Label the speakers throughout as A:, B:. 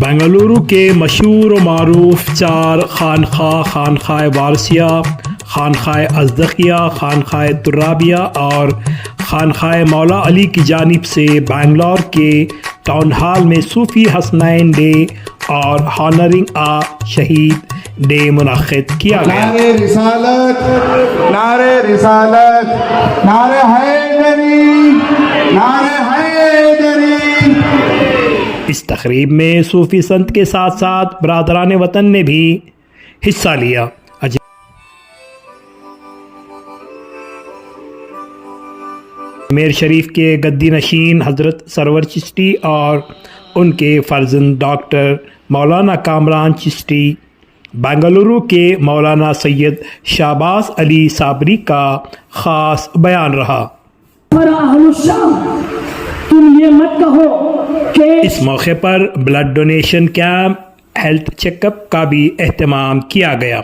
A: बेंगलुरु के मशहूर व मारूफ चार खानखाह वारसिया, खानखाह अज़दकिया, खानखाह तुर्राबिया और खानखाह मौला अली की जानिब से बेंगलोर के टाउन हॉल में सूफ़ी हसनैन डे और हॉनरिंग आ शहीद डे मुनक़्क़िद किया गया।
B: नारे रिसालत, नारे रिसालत, नारे हैदरी, नारे हैदरी।
A: इस तक़रीब में सूफ़ी संत के साथ साथ बरादरान वतन ने भी हिस्सा लिया। अजमेर शरीफ के गद्दी नशीन हज़रत सरवर चिश्ती और उनके फ़र्जंद डॉक्टर मौलाना कामरान चिश्ती, बेंगलुरु के मौलाना सैयद शाहबाज अली साबरी का ख़ास बयान रहा।
C: तुम ये मत कहो कि
A: इस मौके पर blood donation camp, health checkup का भी एहतमाम किया गया।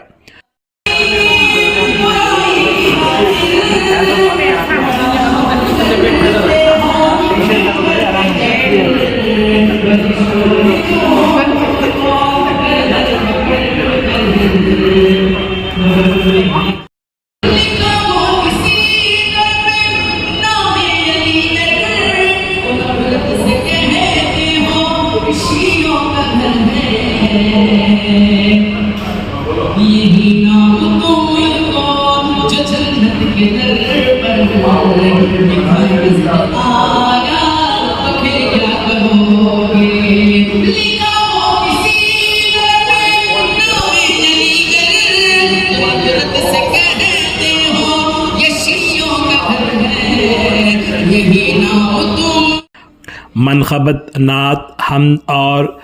A: मनखबत, नात, हमद और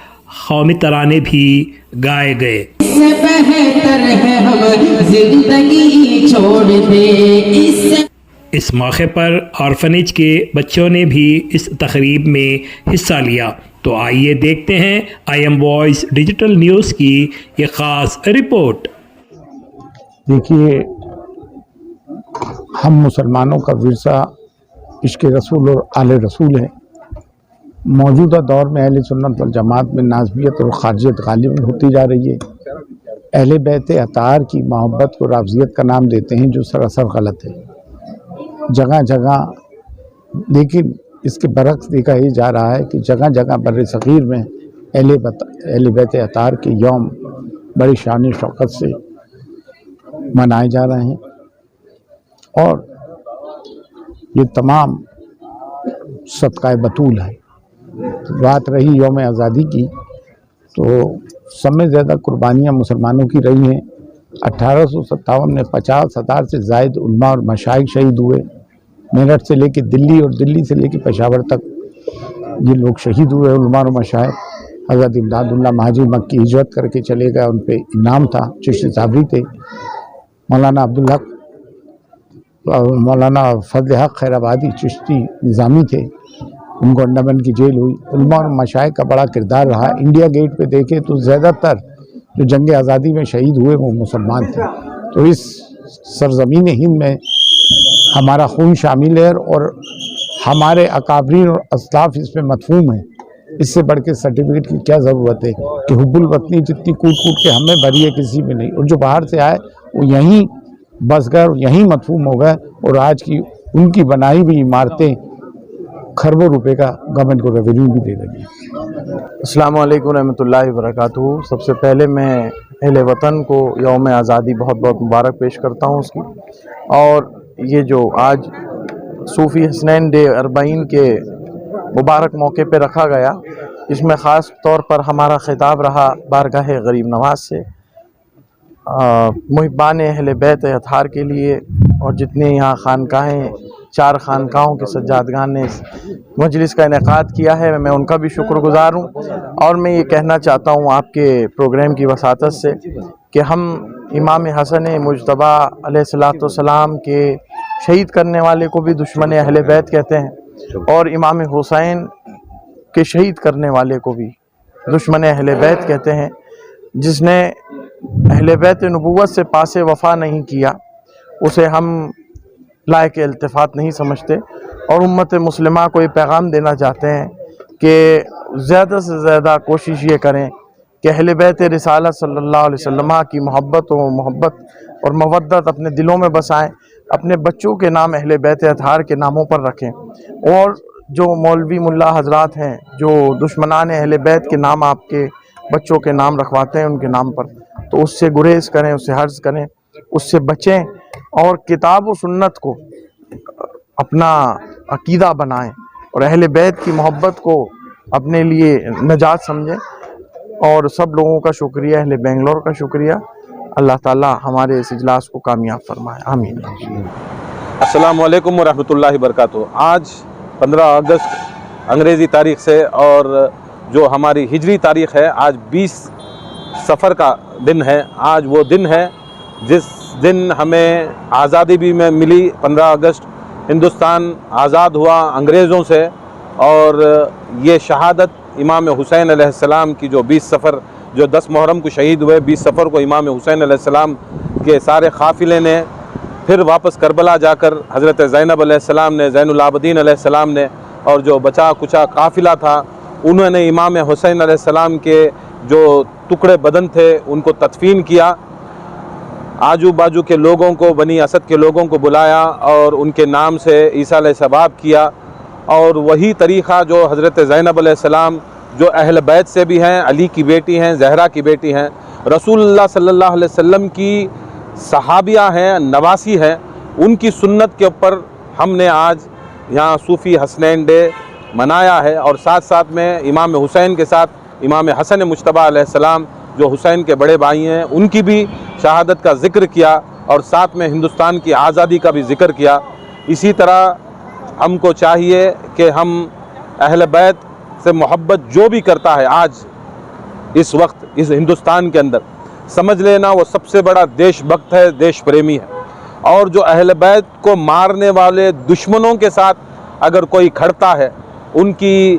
A: कौमी तराने भी गाए गए।
D: इससे बेहतर है हम जिंदगी छोड़ दे।
A: इस मौके पर ऑर्फनेज के बच्चों ने भी इस तकरीब में हिस्सा लिया। तो आइए देखते हैं IM वॉइस डिजिटल न्यूज़ की ये ख़ास रिपोर्ट।
E: देखिए, हम मुसलमानों का विरसा इश्क़ रसूल और आले रसूल है। मौजूदा दौर में अहले सुन्नत वल जमात में नाज़बियत और ख़ारिजियत गालिब होती जा रही है। अहले बैत अतार की मोहब्बत को राफ़ज़ियत का नाम देते हैं, जो सरासर गलत है जगह जगह। लेकिन इसके बरक्स देखा ही जा रहा है कि जगह जगह बर्र सग़ीर में अहले बैत अतार के यौम बड़ी शान शौकत से मनाए जा रहे हैं और ये तमाम सदक़ाए बतूल है। बात रही यौम आज़ादी की, तो सब में ज़्यादा कुर्बानियाँ मुसलमानों की रही हैं। 1857 में 50,000 से ज़ायद उलमा और मशाइख शहीद हुए। मेरठ से लेके दिल्ली और दिल्ली से लेके पेशावर तक ये लोग शहीद हुए उलमा और मशाइख। हज़रत इमदादुल्लाह महाजी मक्की हिजरत करके चले गए, उन पे इनाम था, चिश्ती साबरी थे। मौलाना अब्दुल हक, मौलाना फजल हक खैराबादी चिश्ती निज़ामी थे, उनको अंडमान की जेल हुई। उलमा और मशाइख का बड़ा किरदार रहा। इंडिया गेट पे देखे तो ज़्यादातर जो जंग आज़ादी में शहीद हुए वो मुसलमान थे। तो इस सरज़मीन हिंद में हमारा खून शामिल है और हमारे अकाबरीन और असलाफ इसमें मदफूम है। इससे बढ़ के सर्टिफिकेट की क्या ज़रूरत है कि हुब्बुल वतनी जितनी कूट कूट के हमें भरी है, किसी में नहीं। और जो बाहर से आए वो यहीं बस गए और यहीं मदफूम हो गए और आज की उनकी बनाई हुई इमारतें खरबों रुपए का गवर्नमेंट को रेवेन्यू भी दे रही है।
F: अस्सलामु अलैकुम रहमतुल्लाहि व बरकातुहू। सबसे पहले मैं अहले वतन को यौम आज़ादी बहुत बहुत मुबारक पेश करता हूँ उसकी। और ये जो आज सूफ़ी हसनैन डे 40 के मुबारक मौके पे रखा गया, इसमें ख़ास तौर पर हमारा खिताब रहा बारगाह गरीब नवाज से, मुहिब्बान अहले बैत अतार के लिए। और जितने यहाँ खानकाहें, 4 खानकाहों के सज्जादगान ने मजलिस का इनेकाद किया है, मैं उनका भी शुक्रगुज़ार हूँ। और मैं ये कहना चाहता हूँ आपके प्रोग्राम की वसातत से कि हम इमाम हसन मुजतबा अलैहिस्सलाम के शहीद करने वाले को भी दुश्मन अहले बैत कहते हैं और इमाम हुसैन के शहीद करने वाले को भी दुश्मन अहले बैत कहते हैं। जिसने अहले बैत नबुव्वत से पासे वफ़ा नहीं किया उसे हम लायक इल्तिफ़ात नहीं समझते। और उम्मत मुस्लिमा को ये पैगाम देना चाहते हैं کہ زیادہ سے زیادہ کوشش یہ کریں کہ اہل بیت رسالت صلی اللہ علیہ وسلم کی محبت اور مودت اپنے دلوں میں بسائیں، اپنے بچوں کے نام اہل بیت اطہار کے ناموں پر رکھیں، اور جو مولوی ملا حضرات ہیں جو دشمنان اہل بیت کے نام آپ کے بچوں کے نام رکھواتے ہیں ان کے نام پر، تو اس سے گریز کریں، اس سے حرص کریں، اس سے بچیں، اور کتاب و سنت کو اپنا عقیدہ بنائیں اور اہل بیت کی محبت کو اپنے لیے نجات سمجھیں۔ اور سب لوگوں کا شکریہ، اہل بنگلور کا شکریہ۔ اللہ تعالی ہمارے اس اجلاس کو کامیاب فرمائے، آمین۔
G: السلام علیکم ورحمۃ اللہ وبرکاتہ۔ آج 15 اگست انگریزی تاریخ سے اور جو ہماری ہجری تاریخ ہے، آج 20 صفر کا دن ہے۔ آج وہ دن ہے جس دن ہمیں آزادی بھی میں ملی۔ 15 اگست ہندوستان آزاد ہوا انگریزوں سے، اور یہ شہادت امام حسین علیہ السلام کی جو 20 صفر جو 10 محرم کو شہید ہوئے، 20 صفر کو امام حسین علیہ السلام کے سارے قافلے نے پھر واپس کربلا جا کر حضرت زینب علیہ السلام نے، زین العابدین علیہ السلام نے، اور جو بچا کچا قافلہ تھا انہوں نے امام حسین علیہ السلام کے جو ٹکڑے بدن تھے ان کو تدفین کیا۔ آجو باجو کے لوگوں کو، بنی اسد کے لوگوں کو بلایا اور ان کے نام سے عیسیٰ ثواب کیا، اور وہی طریقہ جو حضرت زینب علیہ السلام جو اہل بیت سے بھی ہیں، علی کی بیٹی ہیں، زہرا کی بیٹی ہیں، رسول اللہ صلی اللہ علیہ وسلم کی صحابیہ ہیں، نواسی ہیں، ان کی سنت کے اوپر ہم نے آج یہاں صوفی حسنین ڈے منایا ہے، اور ساتھ ساتھ میں امام حسین کے ساتھ امام حسن مجتبیٰ علیہ السلام جو حسین کے بڑے بھائی ہیں ان کی بھی شہادت کا ذکر کیا، اور ساتھ میں ہندوستان کی آزادی کا بھی ذکر کیا۔ اسی طرح ہم کو چاہیے کہ ہم اہل بیت سے محبت جو بھی کرتا ہے آج اس وقت اس ہندوستان کے اندر، سمجھ لینا وہ سب سے بڑا دیش بھکت ہے، دیش پریمی ہے، اور جو اہل بیت کو مارنے والے دشمنوں کے ساتھ اگر کوئی کھڑتا ہے، ان کی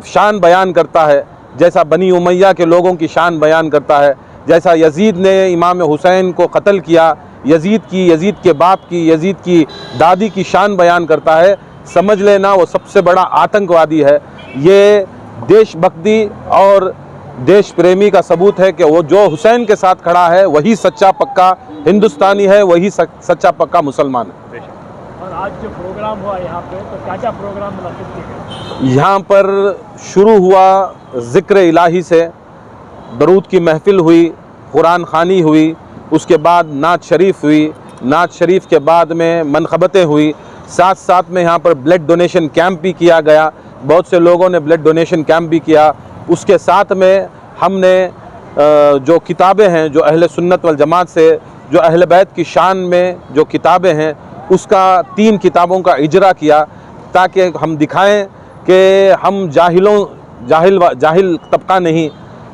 G: شان بیان کرتا ہے، جیسا بنی امیہ کے لوگوں کی شان بیان کرتا ہے، جیسا یزید نے امام حسین کو قتل کیا، یزید کے باپ کی، یزید کی دادی کی شان بیان کرتا ہے، سمجھ لینا وہ سب سے بڑا آتنکوادی ہے۔ یہ دیش بھکتی اور دیش پریمی کا ثبوت ہے کہ وہ جو حسین کے ساتھ کھڑا ہے وہی سچا پکا ہندوستانی ہے، وہی سچا پکا مسلمان ہے۔
C: اور آج جو پروگرام ہوا یہاں پہ، تو کیا پروگرام منعقد کیے گئے؟
G: یہاں پر شروع ہوا ذکر الہی سے، درود کی محفل ہوئی، قرآن خوانی ہوئی، اس کے بعد نعت شریف ہوئی، نعت شریف کے بعد میں منقبتیں ہوئی، ساتھ ساتھ میں یہاں پر بلڈ ڈونیشن کیمپ بھی کیا گیا، بہت سے لوگوں نے بلڈ ڈونیشن کیمپ بھی کیا۔ اس کے ساتھ میں ہم نے جو کتابیں ہیں جو اہل سنت والجماعت سے جو اہل بیت کی شان میں جو کتابیں ہیں اس کا 3 کتابوں کا اجرا کیا، تاکہ ہم دکھائیں کہ ہم جاہل طبقہ نہیں،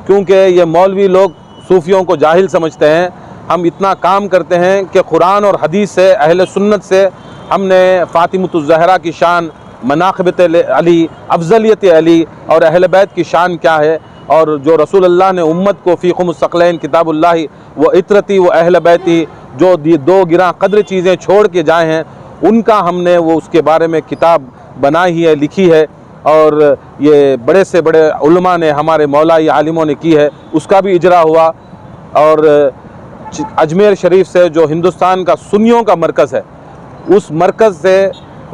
G: کیونکہ یہ مولوی لوگ صوفیوں کو جاہل سمجھتے ہیں۔ ہم اتنا کام کرتے ہیں کہ قرآن اور حدیث سے، اہل سنت سے ہم نے فاطمۃ الزہرا کی شان، مناقبت علی، افضلیت علی اور اہل بیت کی شان کیا ہے، اور جو رسول اللہ نے امت کو فیکم الثقلین کتاب اللہ و عطرتی و اہل بیتی جو 2 گراں قدر چیزیں چھوڑ کے جائے ہیں، ان کا ہم نے وہ اس کے بارے میں کتاب بنائی ہے، لکھی ہے، اور یہ بڑے سے بڑے علماء نے، ہمارے مولائی عالموں نے کی ہے، اس کا بھی اجرا ہوا۔ اور اجمیر شریف سے جو ہندوستان کا سنیوں کا مرکز ہے، اس مرکز سے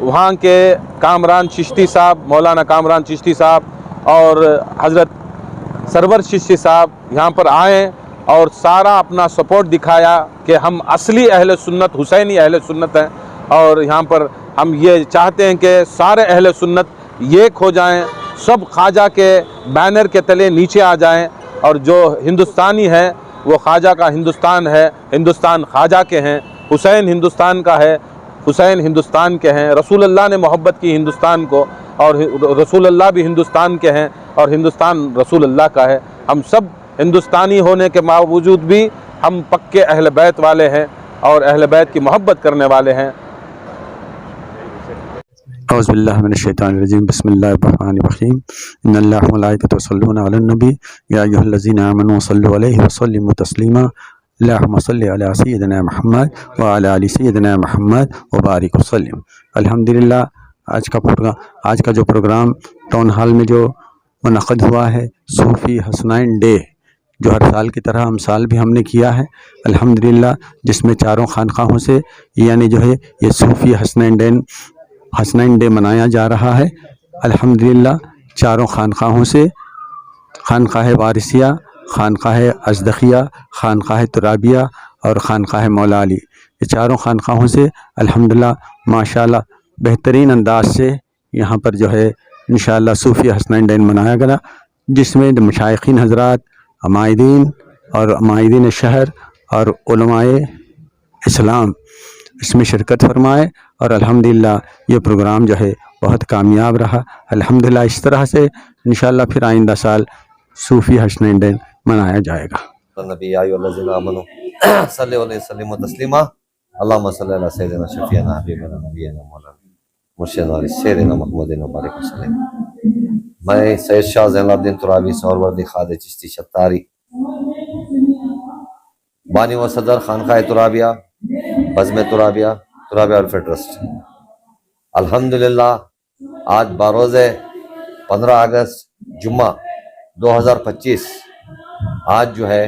G: وہاں کے کامران چشتی صاحب، مولانا کامران چشتی صاحب اور حضرت سرور چشتی صاحب یہاں پر آئیں اور سارا اپنا سپورٹ دکھایا کہ ہم اصلی اہل سنت، حسینی اہل سنت ہیں، اور یہاں پر ہم یہ چاہتے ہیں کہ سارے اہل سنت ایک ہو جائیں، سب خواجہ کے بینر کے تلے نیچے آ جائیں، اور جو ہندوستانی ہے وہ خواجہ کا ہندوستان ہے، ہندوستان خواجہ کے ہیں، حسین ہندوستان کا ہے، حسین ہندوستان کے ہیں، رسول اللہ نے محبت کی ہندوستان کو، اور رسول اللہ بھی ہندوستان کے ہیں، اور ہندوستان رسول اللہ کا ہے۔ ہم سب ہندوستانی ہونے کے باوجود بھی ہم پکے اہل بیت والے ہیں اور اہل بیت کی محبت کرنے والے ہیں۔
H: اعوذ باللہ من الشیطان الرجیم، بسم اللہ الرحمن الرحیم، ان اللہ و ملائکتہ یصلون علی النبی یا ایھا الذین آمنوا صلوا علیہ وسلموا تسلیما، اللہم صلی علی سیدنا محمد وعلی آل سیدنا محمد وبارک وسلم۔ الحمدللہ آج کا جو پروگرام टाउन हॉल में जो मुनक़द हुआ है सूफ़ी हसनैन डे, जो हर साल की तरह हम साल भी हमने किया है अल्हम्दुलिल्लाह, जिसमें चारों खानकाहों से यानी जो है ये सूफ़ी हसनैन डे मनाया जा रहा है अल्हम्दुलिल्लाह। चारों खानकाहों से खानकाह वारिसिया, खानकाह अज़दकिया, खानकाह तुराबिया और खानकाह मौला अली, ये चारों खानकाहों से अल्हम्दुलिल्लाह माशाअल्लाह बेहतरीन अंदाज से यहाँ पर जो है इंशाअल्लाह सूफ़ी हसनैन डे मनाया गया, जिसमें मशाइखीन हज़रात, अमायदीन और अमायदीन शहर और उलमाए इस्लाम इसमें शिरकत फरमाए और अल्हम्दुलिल्लाह ये प्रोग्राम जो है बहुत कामयाब रहा अल्हम्दुलिल्लाह। इस तरह से इंशाअल्लाह फिर आइंदा साल सूफ़ी हसनैन डे मनाया जाएगा।
I: नबी आय्युहल्लज़ीना आमनू सल्लल्लाहु अलैहि वसल्लम तस्लीमा अल्लाहुम्मा सल्लि अला सय्यिदिना शफीना हबीबना नबीना मौलाना मुर्शिदना सय्यिदिना मुहम्मदिन बारिक वसल्लम। मैं सैयद शाह ज़ैनुलब्दीन तुराबी सहरवर्दी ख़ाद चिश्ती शत्तारी, बानी व सदर खानकाह तुराबिया, बज़्म तुराबिया वेलफेयर ट्रस्ट। अल्हम्दुलिल्लाह आज बारोज़ 15 अगस्त जुम्मा 2025 आज जो है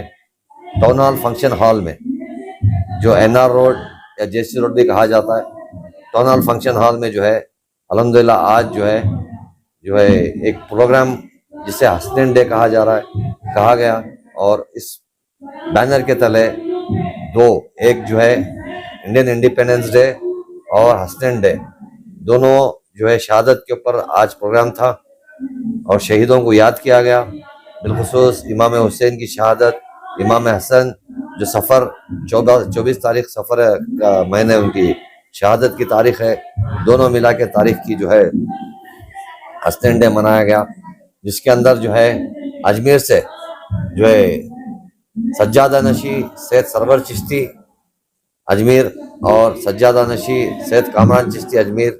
I: टाउन हॉल फंक्शन हॉल में, जो एनआर रोड या जेसी रोड भी कहा जाता है, टाउन हॉल फंक्शन हॉल में जो है अल्हम्दुलिल्लाह आज जो है एक प्रोग्राम जिसे हसनैन डे कहा गया, और इस बैनर के तले दो, एक जो है इंडियन इंडिपेंडेंस डे और हसनैन डे, दोनों जो है शहादत के ऊपर आज प्रोग्राम था और शहीदों को याद किया गया। बिलखुसूस इमाम हुसैन की शहादत, इमाम हसन जो सफ़र 24 तारीख सफ़र का महीने उनकी शहादत की तारीख है, दोनों मिला के तारीख की जो है हसनैन डे मनाया गया, जिसके अंदर जो है अजमेर से जो है सज्जादा नशी सैयद सरवर चिश्ती अजमेर और सज्जादा नशी सैयद कामरान चिश्ती अजमेर,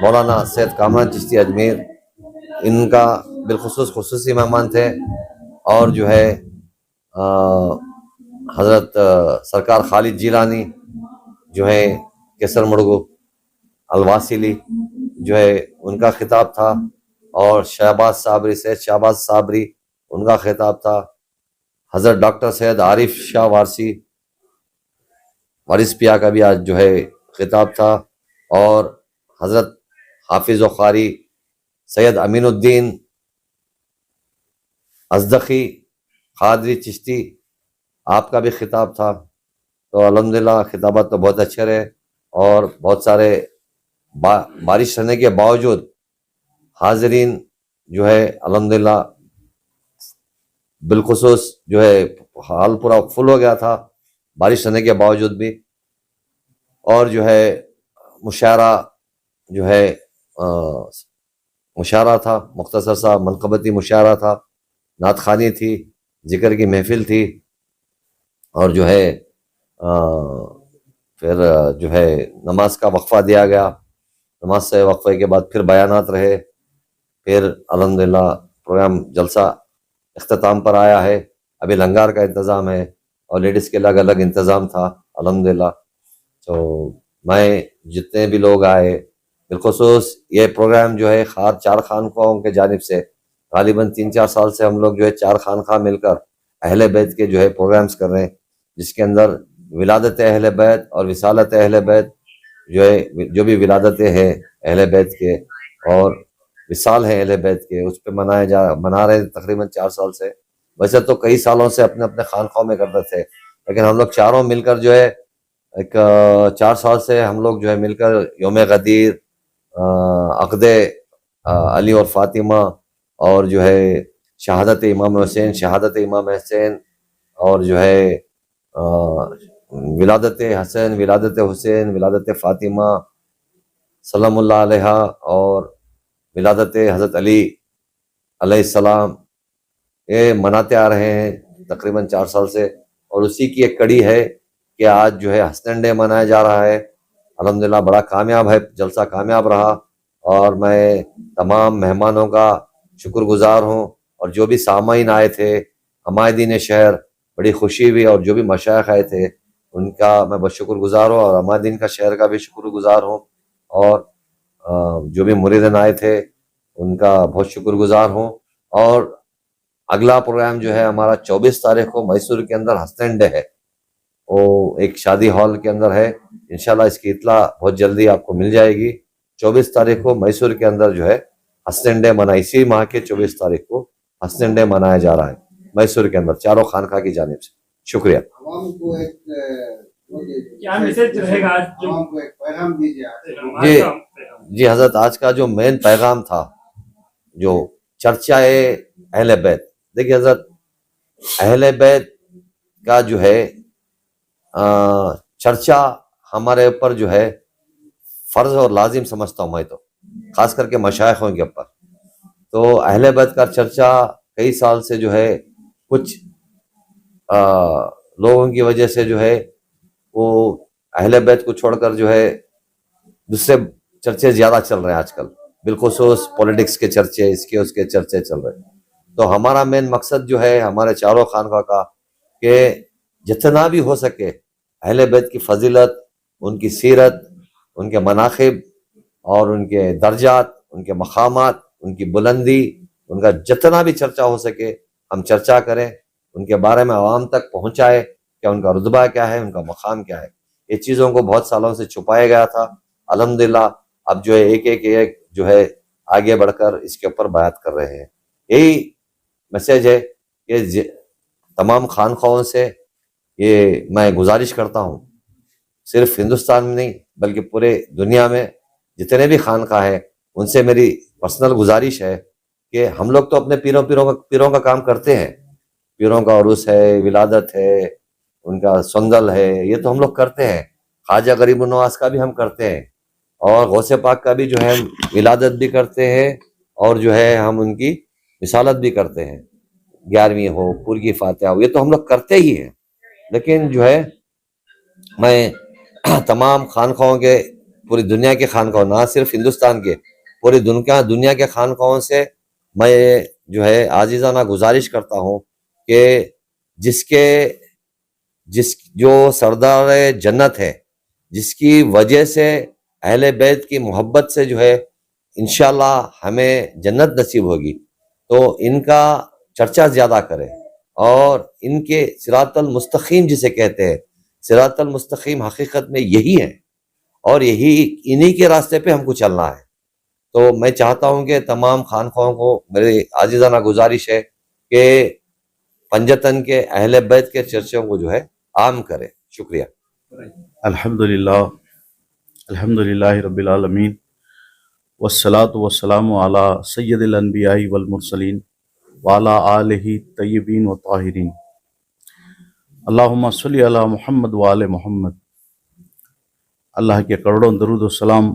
I: मौलाना सैयद कामरान चिश्ती अजमेर, इनका बिलखुसूस खुसूसी मेहमान थे। और जो है हज़रत सरकार खालिद जिलानी जो है केसर मुड़गु अलवासिली जो है उनका खिताब था, और शहबाज साबरी सैयद शहबाज साबरी उनका खिताब था। हज़रत डॉक्टर सैयद आरिफ शाह वारिस पिया का भी आज जो है खिताब था, और हज़रत हाफिज़ व क़ारी सैयद अमीनुद्दीन अज़दकी क़ादरी चिश्ती आपका भी खिताब था। तो अल्हम्दुलिल्लाह खिताबत तो बहुत अच्छे रहे, और बहुत सारे बारिश रहने के बावजूद हाज़रीन जो है अल्हम्दुलिल्लाह बिलखुसूस जो है हाल पूरा फुल हो गया था बारिश रहने के बावजूद भी। और जो है मुशायरा जो है मुशायरा था, मुख्तसर सा मनक़बती मुशायरा था, नात ख़ानी थी, ज़िक्र की महफ़िल थी, और जो है फिर जो है नमाज का वक्फ़ा दिया गया, नमाज से वक्फ़े के बाद फिर बयानात रहे, फिर अल्हम्दुलिल्लाह प्रोग्राम जलसा इख्तिताम पर आया है। अभी लंगार का इंतज़ाम है और लेडीज़ के अलग अलग इंतज़ाम था अल्हम्दुलिल्लाह। तो मैं जितने भी लोग आए, बिलखुसूस ये प्रोग्राम जो है चार खानकाहों के जानिब से गालिबन 3-4 साल से हम लोग जो है 4 खानका मिलकर अहले बैत के जो है प्रोग्राम्स कर रहे हैं, जिसके अंदर विलादत अहले बैत और विसालत अहले बैत जो भी विलादतें हैं अहले बैत के और विसाल है अहले बैत के, उस पर मना रहे तकरीबन 4 साल से। वैसे तो कई सालों से अपने अपने खानकाहों में करते थे, लेकिन हम लोग चारों मिलकर जो है एक 4 साल से हम लोग जो है मिलकर योम गदीर, अक़दे अली और फ़ातिमा, और जो है शहादत इमाम हुसैन, शहादत इमाम हसैन, और जो है विलादत हसन, विलादत हुसैन, विलादत फ़ातिमा सलामुल्लाह अलैहा, और विलादत हज़रत अली अलैहिस्सलाम, ये मनाते आ रहे हैं तकरीबन 4 साल से। और उसी की एक कड़ी है कि आज जो है हसनैन डे मनाया जा रहा है। अल्हम्दुलिल्लाह बड़ा कामयाब है, जलसा कामयाब रहा, और मैं तमाम मेहमानों का शुक्रगुजार हूँ, और जो भी सामाईन आए थे, अमायदीन शहर, बड़ी खुशी हुई, और जो भी मशाइख आए थे उनका मैं बहुत शुक्रगुजार हूँ, और अमायदीन का शहर का भी शुक्रगुजार हूँ, और जो भी मुरीदन आए थे उनका बहुत शुक्रगुजार हूँ। और अगला प्रोग्राम जो है हमारा 24 तारीख को मैसूर के अंदर हसनैन डे है, वो एक शादी हॉल के अंदर है। इंशाल्लाह इसकी इत्ला बहुत जल्दी आपको मिल जाएगी। 24 तारीख को मैसूर के अंदर जो है हसनैन डे मना, इसी माह के 24 तारीख को हसनैन डे मनाया जा रहा है मैसूर के अंदर चारों खानका की जानिब से। शुक्रिया।
C: क्या मैसेज रहेगा आज जो
I: जी हजरत, आज का जो मेन पैगाम था, जो चर्चा अहले बैत, देखिए हजरत, अहले बैत का जो है चर्चा हमारे ऊपर जो है फर्ज और लाजिम समझता हूँ मैं, तो खास करके मशाइखों के ऊपर। तो अहले बैत का चर्चा कई साल से जो है कुछ लोगों की वजह से जो है वो अहले बैत को छोड़कर जो है दूसरे चर्चे ज़्यादा चल रहे हैं आजकल, बिलखुसूस पॉलिटिक्स के चर्चे, इसके उसके चर्चे चल रहे हैं। तो हमारा मेन मकसद जो है हमारे चारों खानका का कि जितना भी हो सके अहले बैत की फजीलत, उनकी सीरत, उनके मनाखिब और उनके दर्जात, उनके मकामात, उनकी बुलंदी, उनका जितना भी चर्चा हो सके हम चर्चा करें, उनके बारे में आवाम तक पहुँचाए कि उनका रुतबा क्या है, उनका मकाम क्या है। ये चीज़ों को बहुत सालों से छुपाया गया था। अल्हम्दुलिल्लाह अब जो है एक जो है आगे बढ़कर इसके ऊपर बात कर रहे हैं। यही मैसेज है कि तमाम खानखाओं से ये मैं गुजारिश करता हूँ, सिर्फ हिंदुस्तान में नहीं बल्कि पूरे दुनिया में जितने भी खानका हैं उनसे मेरी पर्सनल गुजारिश है कि हम लोग तो अपने पीरों का काम करते हैं, पीरों का उर्स है, विलादत है, उनका संदल है, ये तो हम लोग करते हैं। ख्वाजा गरीब नवाज का भी हम करते हैं और गौसे पाक का भी जो है हम विलादत भी करते हैं और जो है हम उनकी मिसालत भी करते हैं, 11वीं हो, पूरी की फातिहा हो, ये तो हम लोग करते ही हैं। लेकिन जो है मैं तमाम खानखाओं के, पूरी दुनिया के खानखाओं, ना सिर्फ हिंदुस्तान के, पूरी दुनिया के खानखाओं से मैं जो है आजीज़ाना गुजारिश करता हूँ कि जो सरदार जन्नत है, जिसकी वजह से अहले बैत की मोहब्बत से जो है इंशाल्लाह हमें जन्नत नसीब होगी, तो इनका चर्चा ज़्यादा करें और इनके सिरातल मुस्तकीम जिसे कहते हैं, सिरातल मुस्तकीम हकीकत में यही है और यही इन्हीं के रास्ते पे हमको चलना है। तो मैं चाहता हूँ कि तमाम खानखाओं को मेरी आजीज़ाना गुजारिश है कि पंजतन के अहले बैत के चर्चों को जो है आम करें। शुक्रिया।
J: अल्हम्दुलिल्लाह रब्बिल आलमीन वस्सलातु वस्सलामु अला सय्यदिल अनबियाई वल मुरसलीन व अला आलिहि तय्यबीन व ताहिरीन। अल्लाहुम्मा सल्लि अला मुहम्मद व आले मुहम्मद। अल्लाह के करोड़ों दरूद व सलाम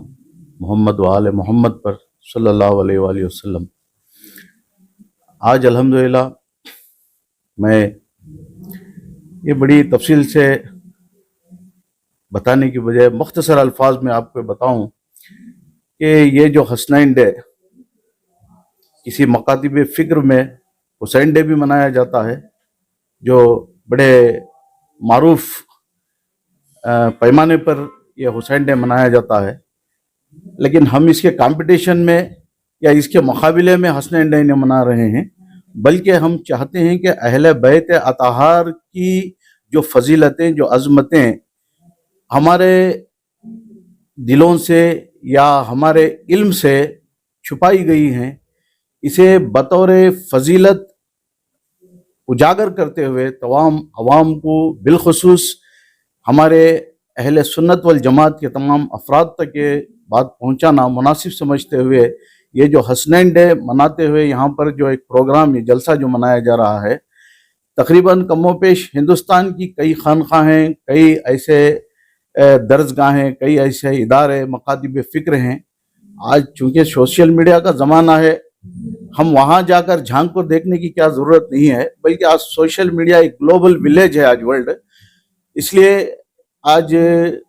J: मोहम्मद व आले मोहम्मद पर सल्लल्लाहु अलैहि वसल्लम। आज अल्हम्दुलिल्लाह मैं ये बड़ी तफसील से बताने की बजाय मुख्तसर अल्फाज में आपको बताऊं कि ये जो हसनैन डे, किसी मकातिब फ़िक्र में हुसैन डे भी मनाया जाता है, जो बड़े मारूफ पैमाने पर यह हुसैन डे मनाया जाता है, लेकिन हम इसके कंपटीशन में या इसके मुकाबले में हसनैन डे नहीं मना रहे हैं, बल्कि हम चाहते हैं कि अहले बैत अताहार की जो फजीलतें, जो अज़मतें हमारे दिलों से या हमारे इल्म से छुपाई गई हैं, इसे बतौर फजीलत उजागर करते हुए तमाम अवाम को, बिलखुसूस हमारे अहले सुन्नत वल जमात के तमाम अफराद तक ये बात पहुँचाना मुनासिब समझते हुए ये जो हसनैन डे मनाते हुए यहाँ पर जो एक प्रोग्राम, ये जलसा जो मनाया जा रहा है, तकरीबन कमोपेश हिंदुस्तान की कई खानखाहें, कई ऐसे दर्जगाहें, कई ऐसे इदारे मकातिब फ़िक्र हैं। आज चूँकि सोशल मीडिया का ज़माना है, हम वहाँ जाकर झांक कर देखने की क्या ज़रूरत नहीं है, बल्कि आज सोशल मीडिया एक ग्लोबल विलेज है आज वर्ल्ड। इसलिए आज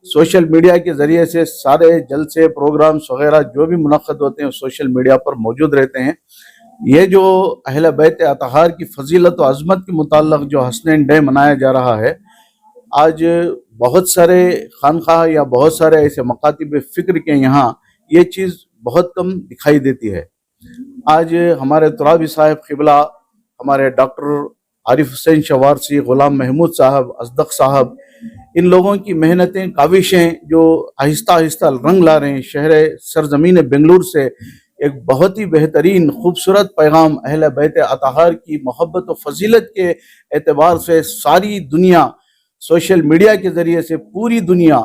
J: सोशल मीडिया के ज़रिए से सारे जलसे, प्रोग्राम्स वगैरह जो भी मुनक़्क़द होते हैं सोशल मीडिया पर मौजूद रहते हैं। ये जो अहले बैत अताहार की फजीलत व अज़मत के मुताल्लिक़ जो हसनैन डे मनाया जा रहा है, आज बहुत सारे खानखाह या बहुत सारे ऐसे मकातिब फ़िक्र के यहाँ ये चीज़ बहुत कम दिखाई देती है। आज हमारे तुराबी साहब क़िबला, हमारे डॉक्टर आरिफ हुसैन शवारसी, ग़ुलाम महमूद साहब, अज़दक साहब, इन लोगों की मेहनतें, काविशें जो आहिस्ता आहिस्ता रंग ला रहे हैं। शहर सरजमीन बेंगलुरु से एक बहुत ही बेहतरीन खूबसूरत पैगाम अहले बैत अताहर की मोहब्बत और फजीलत के एतबार से सारी दुनिया सोशल मीडिया के ज़रिए से पूरी दुनिया,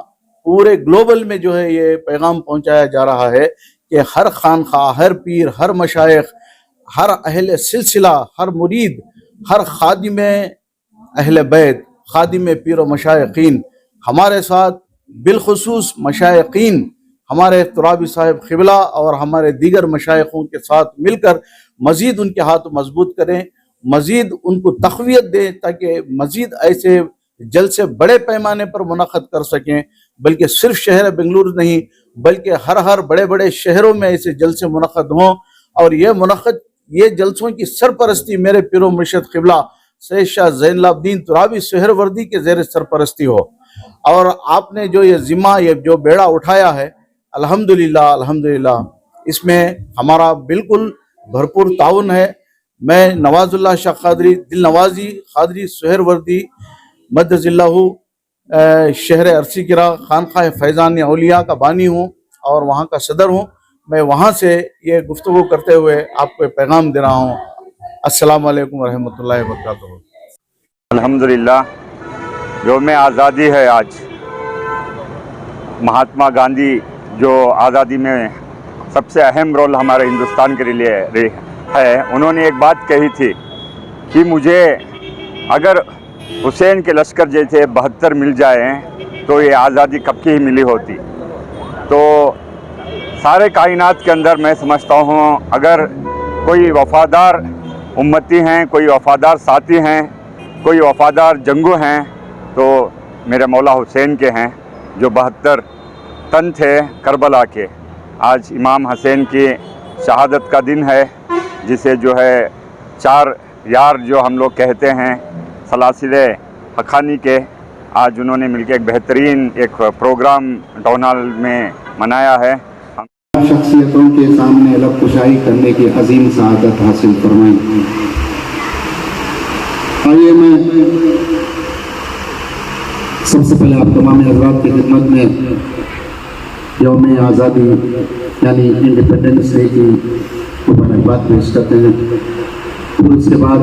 J: पूरे ग्लोबल में जो है ये पैगाम पहुंचाया जा रहा है कि हर खानखा, हर पीर, हर मशाइख, हर अहले सिलसिला, हर मुरीद, हर खादिम अहले बैत, खादिम पीर व मशाइखीन हमारे साथ, बिलखुसूस मशाइखीन हमारे तुराबी साहब क़िबला और हमारे दीगर मशाइखों के साथ मिलकर मज़ीद उनके हाथ मजबूत करें, मज़ीद उनको तक़वियत दें ताकि मज़ीद ऐसे जलसे बड़े पैमाने पर मुनक़्क़द कर सकें। बल्कि सिर्फ शहर बेंगलुरु नहीं बल्कि हर बड़े बड़े शहरों में ऐसे जलसे मुनक़्क़द हों। और ये जलसों की सरपरस्ती मेरे पीरो मुर्शिद क़िबला सैयद शाह ज़ैनुलाब्दीन तुराबी सुहरवर्दी के ज़ेर सरपरस्ती हो। और आपने जो ये ज़िम्मा, ये जो बेड़ा उठाया है, अल्हम्दुलिल्लाह अल्हम्दुलिल्लाह, इसमें हमारा बिल्कुल भरपूर ताउन है। मैं नवाजुल्लाह शाह क़ादरी दिल नवाजी क़ादरी सुहरवर्दी मद्दजिल्लाहु शहर अरसीकिरा खानक़ाह फैज़ान औलिया का बानी हूँ और वहाँ का सदर हूँ। मैं वहाँ से ये गुफ्तगू करते हुए आपको पैगाम दे रहा हूँ। अस्सलाम वालेकुम रहमतुल्लाहि व बरकातुहू।
K: अल्हम्दुलिल्लाह, यौम आज़ादी है आज। महात्मा गांधी जो आज़ादी में सबसे अहम रोल हमारे हिंदुस्तान के लिए है, उन्होंने एक बात कही थी कि मुझे अगर हुसैन के लश्कर जैसे 72 मिल जाएं तो ये आज़ादी कब की ही मिली होती। तो सारे कायनात के अंदर मैं समझता हूँ अगर कोई वफ़ादार उम्मती हैं, कोई वफ़ादार साथी हैं, कोई वफ़ादार जंगू हैं तो मेरे मौला हुसैन के हैं, जो 72 तन थे करबला के। आज इमाम हुसैन की शहादत का दिन है, जिसे जो है 4 यार जो हम लोग कहते हैं सलासिले हक़ानी के, आज उन्होंने मिलकर एक बेहतरीन एक प्रोग्राम टाउन हॉल में मनाया है।
B: शख्सियतों के सामने लब कुशाई करने की अजीम सआदत हासिल फरमाई। आइए मैं सबसे पहले आप तमाम हज़रात की खिदमत में यौम आज़ादी यानी इंडिपेंडेंस डे की मुबारकबाद पेश करते हैं। और उसके बाद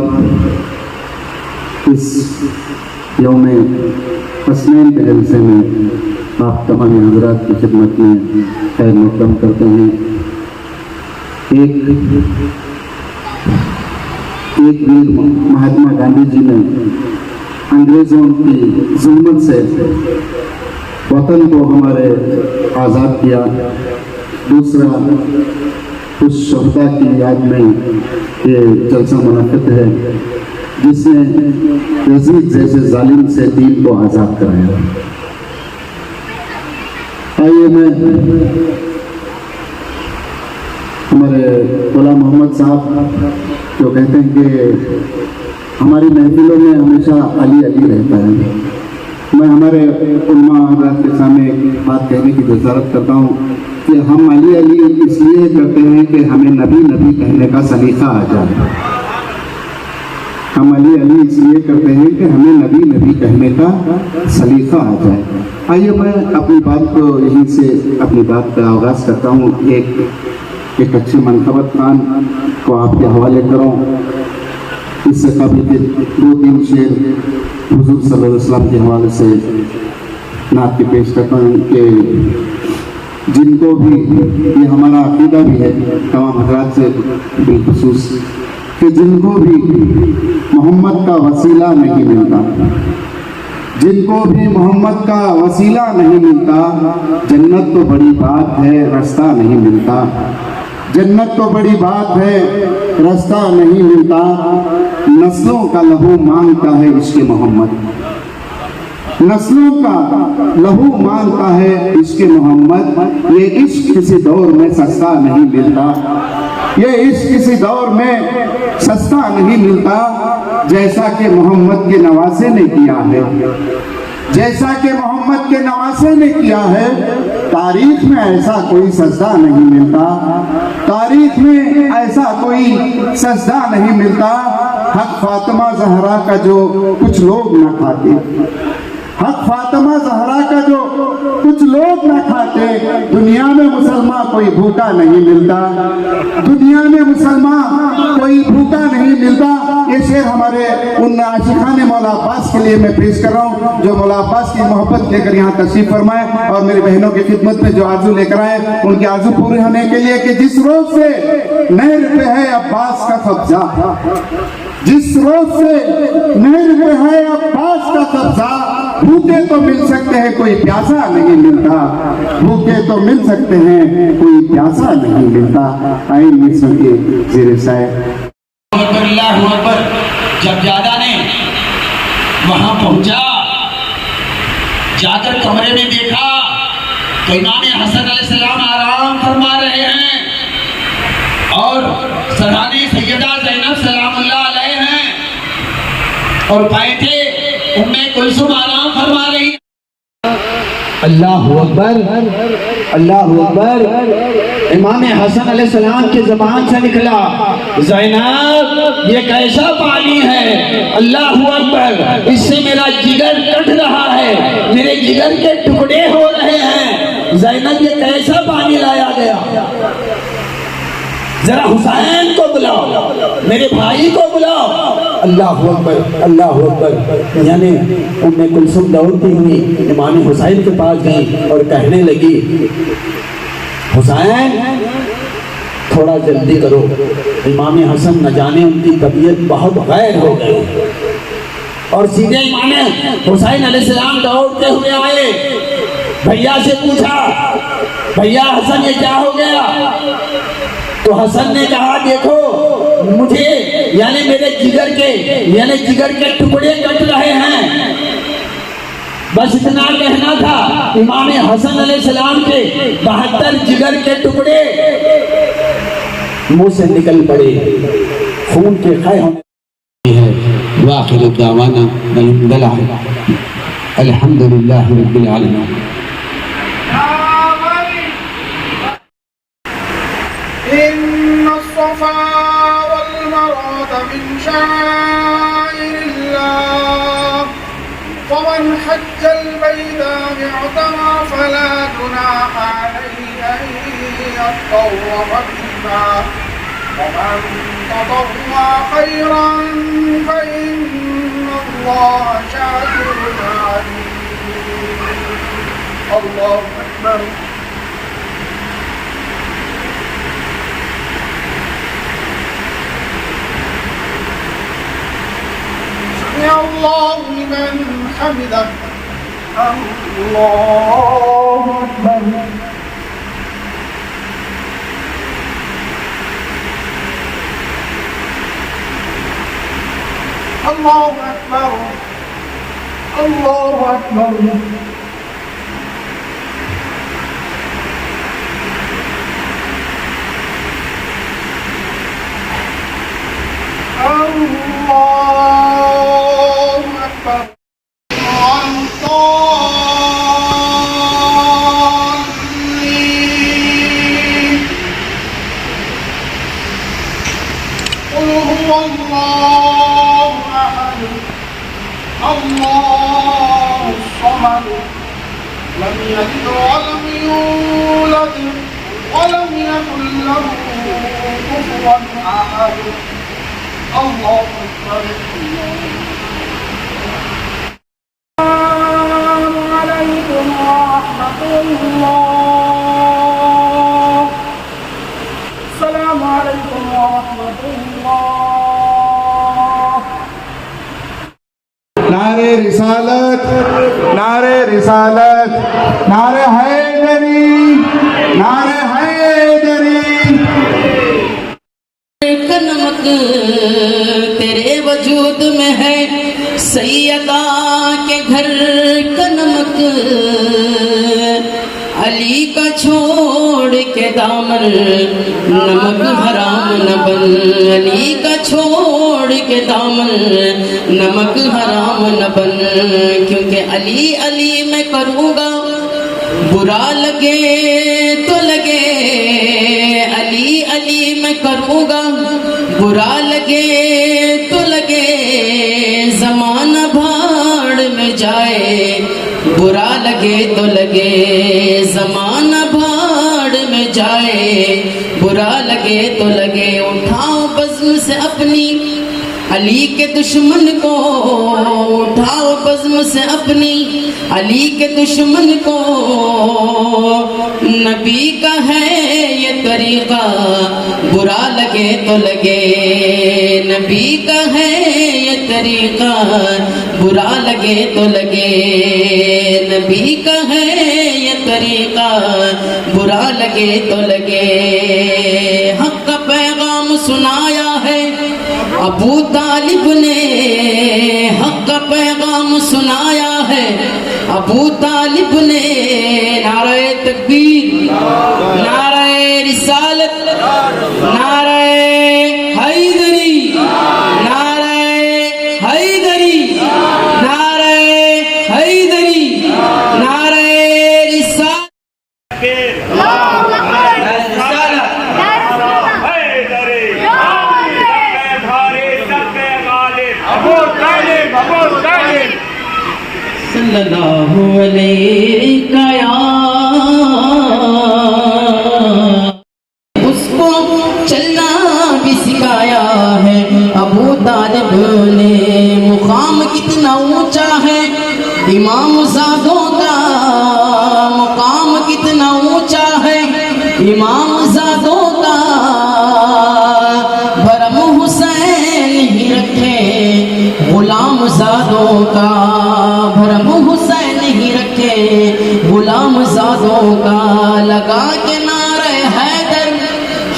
B: इस यौम हसनैन के जलसे में आप तमाम हज़रात की खिदमत में खैर मक़दम करते हैं। एक वीर महात्मा गांधी जी ने अंग्रेज़ों की जुल्मत से वतन को हमारे आज़ाद किया। दूसरा उस शहीदा की याद में ये जलसा मुनक़्क़िद है जिसने यज़ीद जैसे जालिम से दीन को आज़ाद कराया। आइए मैं हमारे ग़ुलाम मोहम्मद साहब जो कहते हैं कि हमारी महफिलों में हमेशा अली अली रहता है, मैं हमारे उम्मा हज़रात के सामने एक बात कहने की जसारत करता हूँ कि हम अली अली इसलिए करते हैं कि हमें नबी नबी कहने का सलीका आ जाए। हम अली अली इसलिए करते हैं कि हमें नबी नबी कहने का सलीका आ जाए। आइए मैं अपनी बात को यहीं से अपनी बात का आगाज़ करता हूँ। एक अच्छे मनक़बत खान को आपके हवाले करूँ। इससे कभी 2-3 शेर हुज़ूर सल्लल्लाहु अलैहि वसल्लम के हवाले से नात की पेश करता हूँ कि जिनको भी ये हमारा अक़ीदा भी है तमाम हज़रात से बिलखुसूस कि जिनको भी मोहम्मद का वसीला नहीं मिलता, जिनको भी मोहम्मद का वसीला नहीं मिलता, जन्नत तो बड़ी बात है रास्ता नहीं मिलता। जन्नत तो बड़ी बात है रास्ता नहीं मिलता। नस्लों का लहू मांगता है इश्क़ मोहम्मद, नस्लों का लहू मांगता है इश्क़ मोहम्मद। ये इश्क़ किसी दौर में सस्ता नहीं मिलता, ये इश्क़ किसी दौर में सस्ता नहीं मिलता। जैसा कि मोहम्मद के नवासे ने किया है, جیسا کہ محمد کے نواسے نے کیا ہے، تاریخ میں ایسا کوئی سجدہ نہیں ملتا، تاریخ میں ایسا کوئی سجدہ نہیں ملتا حق فاطمہ زہرا کا جو کچھ لوگ نہ کھاتے، حق فاطمہ زہرا کا جو کچھ لوگ نہ کھاتے۔ دنیا میں مسلمان کوئی بھوکا نہیں ملتا، دنیا میں مسلمان کوئی بھوکا نہیں ملتا۔ یہ شعر ہمارے ان عاشقان مولا عباس کے لیے میں پیش کر رہا ہوں جو مولا عباس کی محبت لے کر یہاں تشریف فرمائے اور میری بہنوں کی خدمت میں جو آرزو لے کر آئے ان کی آرزو پوری ہونے کے لیے کہ جس روز سے نہر پہ ہے عباس کا قبضہ، جس روز سے نہر پہ ہے عباس کا قبضہ، بھوکے تو مل سکتے ہیں کوئی پیاسا نہیں ملتا، بھوکے تو مل سکتے ہیں کوئی پیاسا نہیں ملتا۔ آئین مصر کے زیر سایہ
D: اللہ اکبر۔ جب زیادہ نے وہاں پہنچا، جا کر کمرے میں دیکھا تو امام حسن علیہ السلام آرام فرما رہے ہیں اور سرحانی سیدہ زینب سلام اللہ علیہ ہیں اور بیٹھے ام کلثوم آرام فرما رہی ہیں۔ اللہ اکبر، اللہ اکبر۔ امام حسن علیہ السلام کی زبان سے نکلا، زینب یہ کیسا پانی ہے؟ اللہ اکبر، اس سے میرا جگر کٹ رہا ہے، میرے جگر کے ٹکڑے ہو رہے ہیں۔ زینب یہ کیسا پانی لایا گیا؟ ذرا حسین کو بلاؤ، میرے بھائی کو بلاؤ۔ اللہ اکبر، اللہ اکبر۔ یعنی ام کلثوم دوڑتی ہوئی امام حسین کے پاس گئی اور کہنے لگی، حسین تھوڑا جلدی کرو، امام حسن نہ جانے ان کی طبیعت بہت غیر ہو گئی۔ اور سیدھے امام حسین علیہ السلام دوڑتے ہوئے آئے، بھیا سے پوچھا، بھیا حسن یہ کیا ہو گیا؟ تو حسن نے کہا، دیکھو مجھے یعنی میرے جگر کے ٹکڑے کٹ رہے ہیں۔ بس اتنا کہنا تھا۔ امام حسن علیہ السلام کے 72 جگر کے ٹکڑے منہ سے نکل پڑے، خون کے قے ہونے ہیں۔ وآخر دعوانا الحمدللہ رب العالمین۔
L: إن الصفا والمروة من شعائر الله فمن حج البيت أو اعتمر فلا جناح عليه أن يطوف بهما ومن تطوع خيرا فإن الله شاكر عليم۔ الله أكبر۔ سمع الله لمن حمده۔ الله أكبر۔ الله أكبر، الله أكبر۔ الله الصمد لم يلد ولم يولد ولم يكن له كفوا أحد۔ الله أكبر۔ السلام عليكم ورحمة الله۔ السلام عليكم ورحمة الله۔
B: نعرے رسالت، نعرے رسالت، نعرے حیدری، نعرے حیدری۔
D: نمک تیرے وجود میں ہے، سیدہ کے گھر کا نمک علی کا چھوڑ کے
M: دامن نمک حرام نہ بن، علی کا چھوڑ کے دامن نمک حرام نہ بن، کیونکہ علی علی میں کروں گا برا لگے تو لگے، علی علی میں کروں گا برا لگے تو لگے، زمانہ بھاڑ میں جائے برا لگے تو لگے، زمانہ بھاڑ میں جائے برا لگے تو لگے، اٹھاؤ بزم سے اپنی علی کے دشمن کو، اٹھاؤ بزم سے اپنی علی کے دشمن کو، نبی کا ہے یہ طریقہ برا لگے تو لگے، نبی کا ہے یہ طریقہ برا لگے تو لگے، نبی کا ہے یہ طریقہ برا لگے تو لگے، حق کا پیغام سنایا ہے ابو طالب نے، حق کا پیغام سنایا ہے ابو طالب نے، نعرہ تکبیر، نعرہ رسالت، نعرہ حیدری، نعرہ حیدری، نعرہ حیدری، نعرہ رسالت، صلی اللہ علیہ یا، اس کو چلنا بھی سکھایا ہے ابو طالب نے، مقام کتنا اونچا ہے امام زادوں کا، مقام کتنا اونچا ہے امام زادوں کا، بھرم حسین ہی رکھے غلام زادوں کا، بھرم حسین ہی رکھے غلام زادوں کا، لگا کے نعرہ حیدر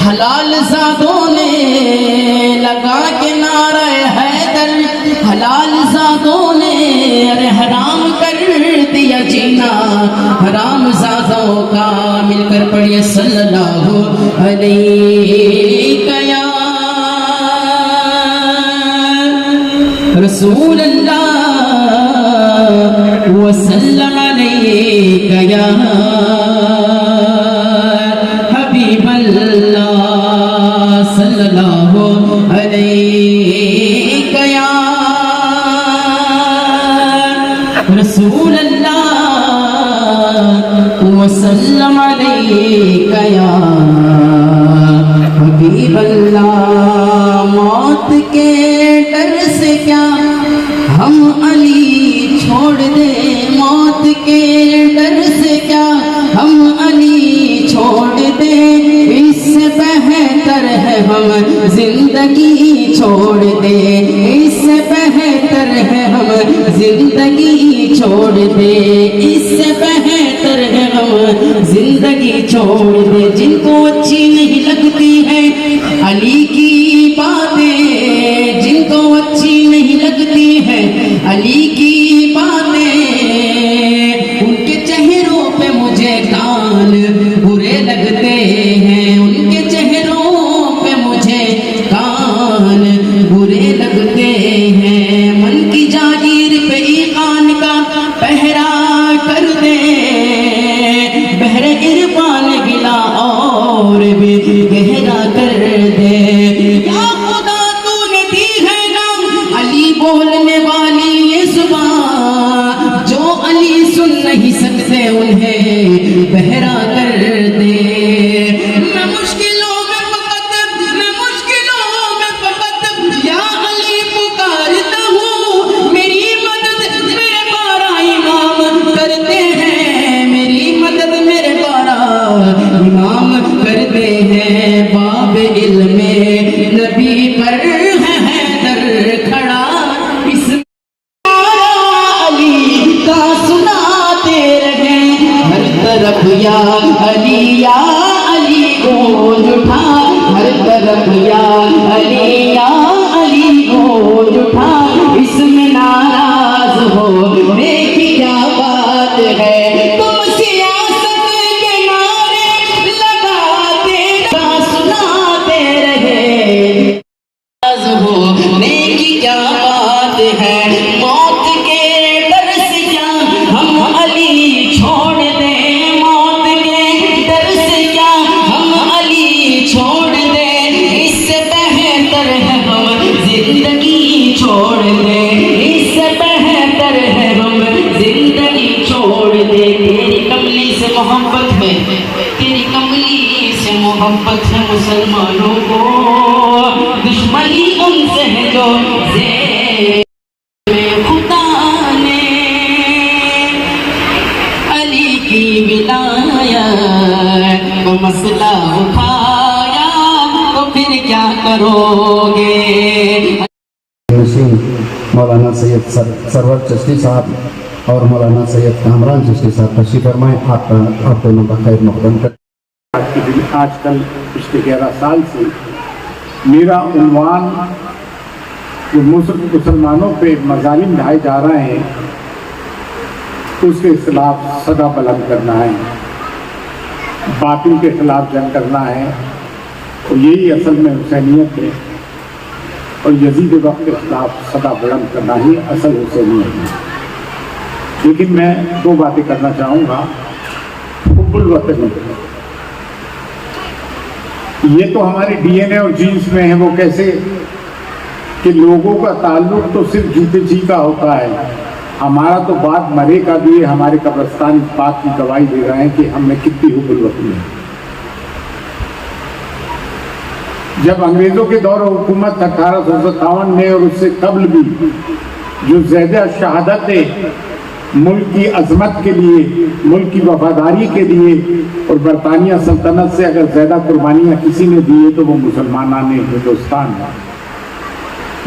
M: حلال زادوں نے، لگا کے نعرہ حیدر حلال زادوں نے، ارے حرام کر دیا جینا حرام زادوں کا، مل کر پڑھیے صلی اللہ علیہ یا رسول اللہ وسلم علیک یا حبیب اللہ صلی اللہ علیک یا رسول اللہ وسلم علیک یا حبیب اللہ، موت کے ڈر سے کیا ہم علی چھوڑ دے، موت کے ڈر سے کیا ہم علی چھوڑ دے، اس سے بہتر ہے ہم زندگی چھوڑ دے، اس سے بہتر ہے ہم زندگی چھوڑ دے، اس سے بہتر ہے ہم زندگی چھوڑ دے، جن کو اچھی نہیں لگتی ہے علی کی باتیں، جن کو اچھی نہیں لگتی ہے علی کی باتیں، ان کے چہروں پہ مجھے کان برے لگتے ہیں، ان کے چہروں پہ مجھے کان برے لگتے ہیں، من کی جاگیر پہ ایقان کا پہرا کر دے، بحر عرفان گلا اور بھی گہرا کر دے، یا خدا تو نے دی ہے نام علی بولنے والی یہ زبان، جو علی سن نہیں سکتے انہیں بہرا کر دے، میں مشکلوں میں فقط یا علی پکارتا ہوں، میری مدد میرے بارہ امام کرتے ہیں، میری مدد میرے بارہ امام کرتے ہیں، باب علم نبی پر ہے حیدر کھڑا، اس علی کا سناتے رہے ہر طرف یا علی گونج اٹھا، ہر طرف یا علی گونج اٹھا، اس میں ناراض ہو دیکھی کیا بات ہے، تم سیاست کے نعرے لگاتے مسلمانوں کو دشمنی ان سے ہے جو خدا نے علی کی ولایت کو مسئلہ اٹھایا تو پھر کیا کرو گے؟
B: مولانا سید سرور چشتی صاحب اور مولانا سید کامران چشتی صاحب تشریف فرمائیں. آپ دونوں کا خیر مقدم کریں.
C: آج کل پچھلے 11 سال سے میرا عنوان جو مسلمانوں پہ مظالم ڈھائے جا رہے ہیں اس کے خلاف صدا بلند کرنا ہے، باطل کے خلاف جنگ کرنا ہے، اور یہی اصل میں حسینیت ہے، اور یزید وقت کے خلاف صدا بلند کرنا ہی اصل حسینیت ہے. لیکن میں 2 باتیں کرنا چاہوں گا. حب الوطن یہ تو ہمارے ڈی این اے اور جینس میں ہے. وہ کیسے کہ لوگوں کا تعلق تو صرف جیتے جی کا ہوتا ہے، ہمارا تو بات مرے کا بھی ہے. ہمارے قبرستان اس بات کی گواہی دے رہے ہیں کہ ہم میں کتنی حب الوطنی ہے. جب انگریزوں کے دور حکومت 1857 میں اور اس سے قبل بھی جو زیادہ شہادت ملک کی عظمت کے لیے، ملک کی وفاداری کے لیے اور برطانیہ سلطنت سے اگر زیادہ قربانیاں کسی نے دی ہے تو وہ مسلمانان ہندوستان ہیں.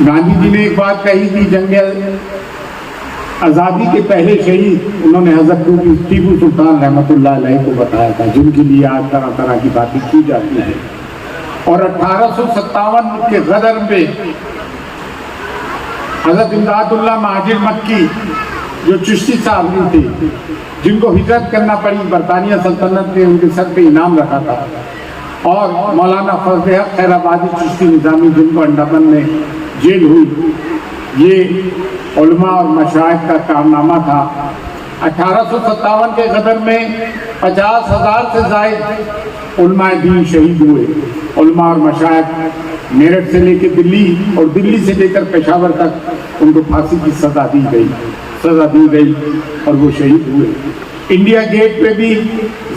C: گاندھی جی نے ایک بات کہی تھی جنگ آزادی کے پہلے شہید انہوں نے حضرت ٹیپو سلطان رحمۃ اللہ علیہ کو بتایا تھا، جن کے لیے آج طرح طرح کی باتیں کی جاتی ہیں. اور 1857 کے غدر میں حضرت امداد اللہ مہاجر مکی جو چشتی صاحب تھے، جن کو ہجرت کرنا پڑی، برطانیہ سلطنت نے ان کے سر پہ انعام رکھا تھا، اور مولانا فضل حق خیر آبادی چشتی نظامی جن کو انڈمان میں جیل ہوئی. یہ علماء اور مشائخ کا کارنامہ تھا. 1857 کے غدر میں 50,000 سے زائد علماء دین شہید ہوئے. علماء اور مشائخ میرٹھ سے لے کے دلی اور دلی سے لے کر پشاور تک ان کو پھانسی کی سزا دی گئی اور وہ شہید ہوئے. انڈیا گیٹ پہ بھی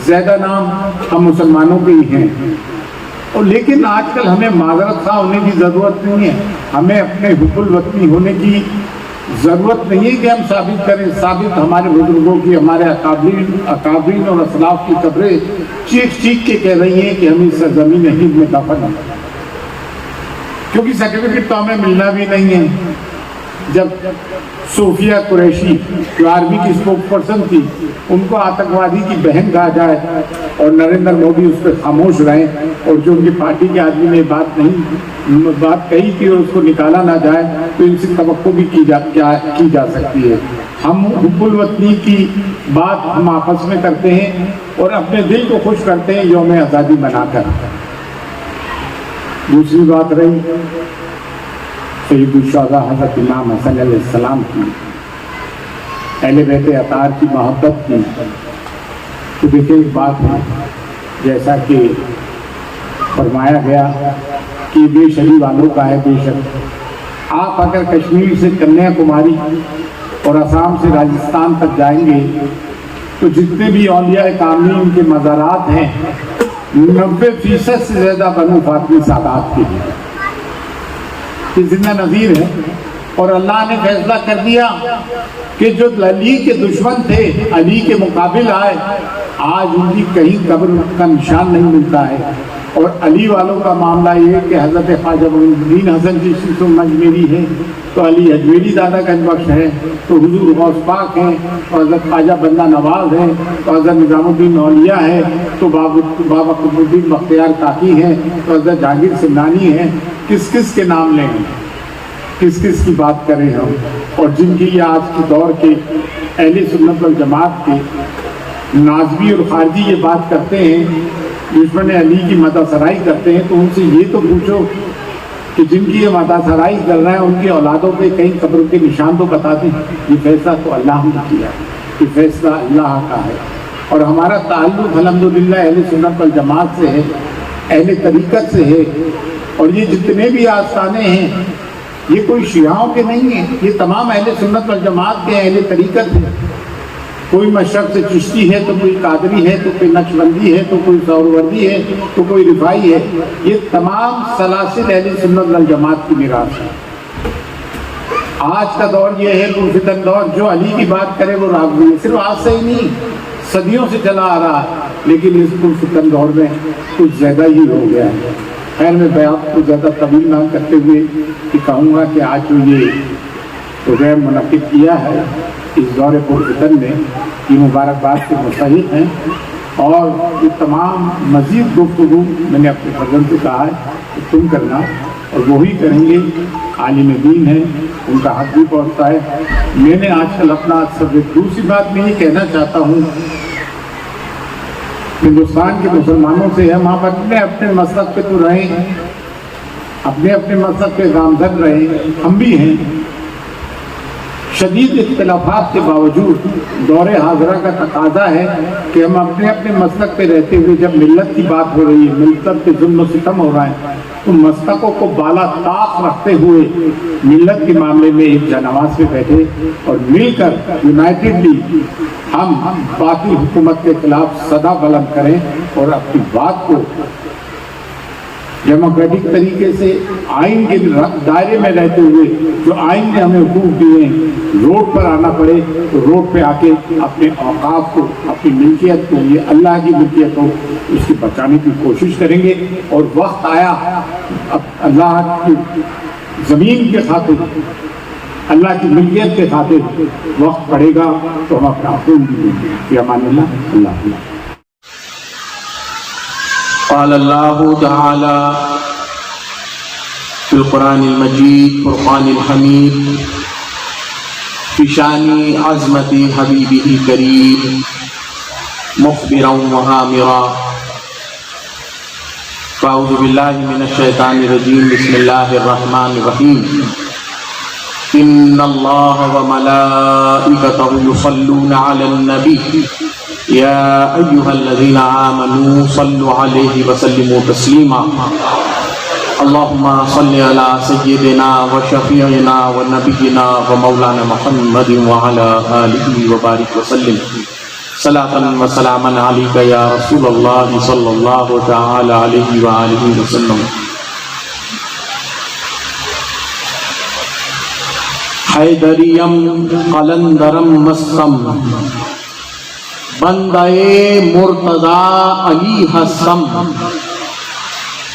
C: زیادہ نام ہم مسلمانوں کے ہی ہیں. اور لیکن آج کل ہمیں معذرت خواہ ہونے کی ضرورت نہیں ہے. ہمیں اپنے حب الوطنی ہونے کی ضرورت نہیں ہے کہ ہم ثابت کریں. ثابت ہمارے بزرگوں کی، ہمارے اکابرین اور اسلاف کی قبریں چیخ چیخ کے کہہ رہی ہیں کہ ہم اس سرزمین ہند میں دفن ہیں. کیونکہ سرٹیفکیٹ تو ہمیں ملنا بھی نہیں ہے. جب صوفیہ قریشی جو آرمی کی اسپوک پرسن تھی ان کو آتنکوادی کی بہن کہا جائے اور نریندر مودی اس پہ خاموش رہے، اور جو ان کی پارٹی کے آدمی نے بات کہی تھی اور اس کو نکالا نہ جائے، تو ان سے توقع بھی کی جا سکتی ہے. ہم حب الوطنی کی بات ہم آپس میں کرتے ہیں اور اپنے دل کو خوش کرتے ہیں یوم آزادی منا کر. دوسری بات رہی سید الشہداء حضرت امام حسن علیہ السلام کی، اہل بیت اطہار کی محبت کی. تو دیکھیں ایک بات ہے، جیسا کہ فرمایا گیا کہ بے شری والوں کا ہے. بے شک آپ اگر کشمیر سے کنیا کماری اور آسام سے راجستھان تک جائیں گے تو جتنے بھی اولیاء کاملین کے مزارات ہیں 90% سے زیادہ بنو فاطمی سادات کے ہیں. یہ زندہ نظیر ہے. اور اللہ نے فیصلہ کر دیا کہ جو علی کے دشمن تھے علی کے مقابل آئے، آج ان کی کہیں قبر کا نشان نہیں ملتا ہے. اور علی والوں کا معاملہ یہ ہے کہ حضرت خواجہ معین الدین حسن چشتی اجمیری ہے تو علی اجمیری دادا گنج بخش ہے، تو حضور غوث پاک ہیں، اور حضرت خواجہ بندہ نواز ہیں، تو حضرت نظام الدین اولیاء ہے، تو بابا قطب الدین بختیار کاکی ہیں، تو حضرت جہانگیر سمنانی ہیں. کس کس کے نام لیں گے، کس کس کی بات کریں ہم؟ اور جن کی یہ آج کے دور کے اہل سنت والجماعت کے نازبی اور خارجی یہ بات کرتے ہیں، دشمن علی کی مدح سرائی کرتے ہیں، تو ان سے یہ تو پوچھو کہ جن کی یہ مدح سرائی کر رہے ہیں ان کی اولادوں پہ کہیں قبروں کے نشان تو بتا دیں. یہ فیصلہ تو اللہ نے کیا، یہ فیصلہ اللہ کا ہے. اور ہمارا تعلق الحمدللہ اہل سنت والجماعت سے ہے، اہل طریقت سے ہے. اور یہ جتنے بھی آستانے ہیں یہ کوئی شیعوں کے نہیں ہیں، یہ تمام اہل سنت والجماعت کے اہل طریقت ہیں. कोई मशरक से चिश्ती है, तो कोई कादरी है, तो कोई नक्शबंदी है, तो कोई सौरवर्दी है, तो कोई रिफाई है। ये तमाम सलासिल अहले सुन्नत वल जमात की मीरास है। आज का दौर ये है पुरफितन दौर, जो अली की बात करे वो राग़बी है। सिर्फ आज से ही नहीं, सदियों से चला आ रहा है, लेकिन इस पुरफितन दौर में कुछ ज़्यादा ही हो गया है। खैर मैं बयान को ज़्यादा तवील ना करते हुए कि कहूँगा कि आज जो ये प्रोग्राम मुनक़िद किया है इस दौर पुरफितन में, ये मुबारकबाद के मुस्तहिक़ हैं। और ये तमाम मज़ीद गुफ्तगू मैंने अपने फर्जंद से कहा है कि तुम करना, और वही करेंगे। आलिम दीन है, उनका हक भी पहुँचता है। मैंने आजकल अपना सब दूसरी बात मैं ये कहना चाहता हूँ, हिंदुस्तान के मुसलमानों से हम आप अपने अपने मसलक पे तो रहे, अपने अपने मसलक पे गामजन रहे, हम भी हैं। शदीद इख्तिलाफात के बावजूद दौरे हाज़रा का तकाजा है कि हम अपने अपने मसलक पे रहते हुए, जब मिल्लत की बात हो रही है, मिल्लत पे जुल्म सितम हो रहा है, तो मसलकों को बाला ताक रखते हुए मिल्लत के मामले में एक जनावाज पे बैठे और मिलकर यूनाइटेडली हम बाकी हुकूमत के खिलाफ सदा बुलंद करें और अपनी बात को डेमोक्रेटिक तरीके से आइन के दायरे में रहते हुए, जो आइन ने हमें हुकूक दिए हैं, रोड पर आना पड़े तो रोड पे आके अपने औकाफ को, अपनी मिल्कियत को, ये अल्लाह की मिल्कियत हो, उसकी बचाने की कोशिश करेंगे। और वक्त आया अब अल्लाह की ज़मीन के खातिर, अल्लाह की मिल्कियत के खातिर वक्त पड़ेगा तो हम अपना खून भी देंगे। कि अल्लाह
F: क़ाल अल्लाहु तआला फ़िल क़ुरानिल मजीद फ़ुरक़ानिल हमीद फ़िशानी अज़मति हबीबिही करीम मुख़बिरन व आमिरा। अऊज़ु बिल्लाहि मिनश शैतानिर रजीम। बिस्मिल्लाहिर रहमानिर रहीम। इन्नल्लाह व मलाइकतहु युसल्लूना अलन नबी या अय्युहल्लज़ीना आमनू सल्लु अलैहि व सल्लिमू तस्लीमा। अल्लाहुम्मा सल्लि अला सय्यिदिना व शफ़ीइना व नबिय्यिना व मौलाना मुहम्मदिन व अला आलिहि व बारिक व सल्लिम सलातन व सलामन अलैका या रसूलल्लाह सल्लल्लाहु तआला अलैहि व आलिहि व सल्लम। हैदरियम कलंदरम मस्तम बंदे मुर्तजा अली हसम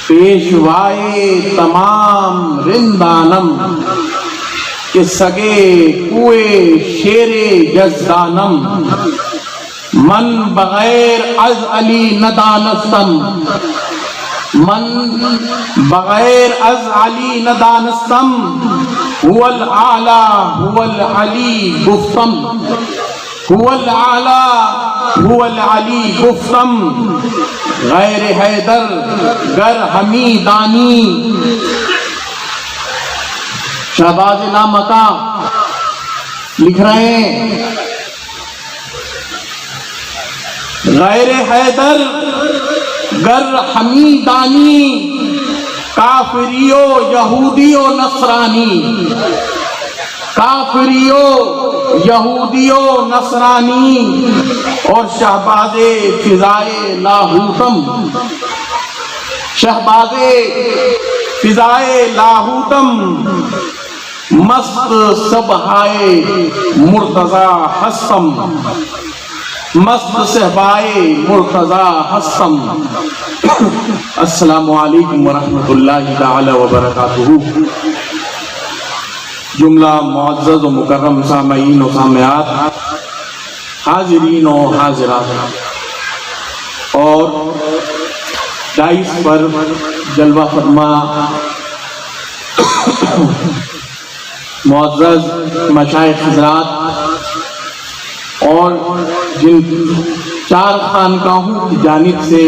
F: पेशवाए तमाम रिंदानम के सगे कुए शेरे जज़दानम मन बगैर अज अली नदानस्तम मन बगैर अज अली नदानस्तम हुवल आला हुवल अली गुफ्तम हुवल आला हुवल अली गुफ्तम गैर हैदर गर हमीदानी। शहबाज नामका लिख रहे हैं, गैर हैदर गर हमीदानी काफिरियो यहूदियो नसरानी। काफिरियो यहूदियो नसरानी और शहबाज़े फिजाए लाहूतम। शहबाज़े फिजाए लाहूतम मस्त सबहाए मुर्तज़ा हसम। मस्त सहबाए मुर्तज़ा हसम। अस्सलामु अलैकुम व रहमतुल्लाहि तआला व बरकातुहू। जुमला मुअज़्ज़ज़ व मुकर्रम सामईन व सामिआत, हाज़िरीन व हाज़िरात और डाइस पर जलवा फरमा मुअज़्ज़ज़ मशाइख़ हज़रात और जिन चार खानकाहों की जानिब से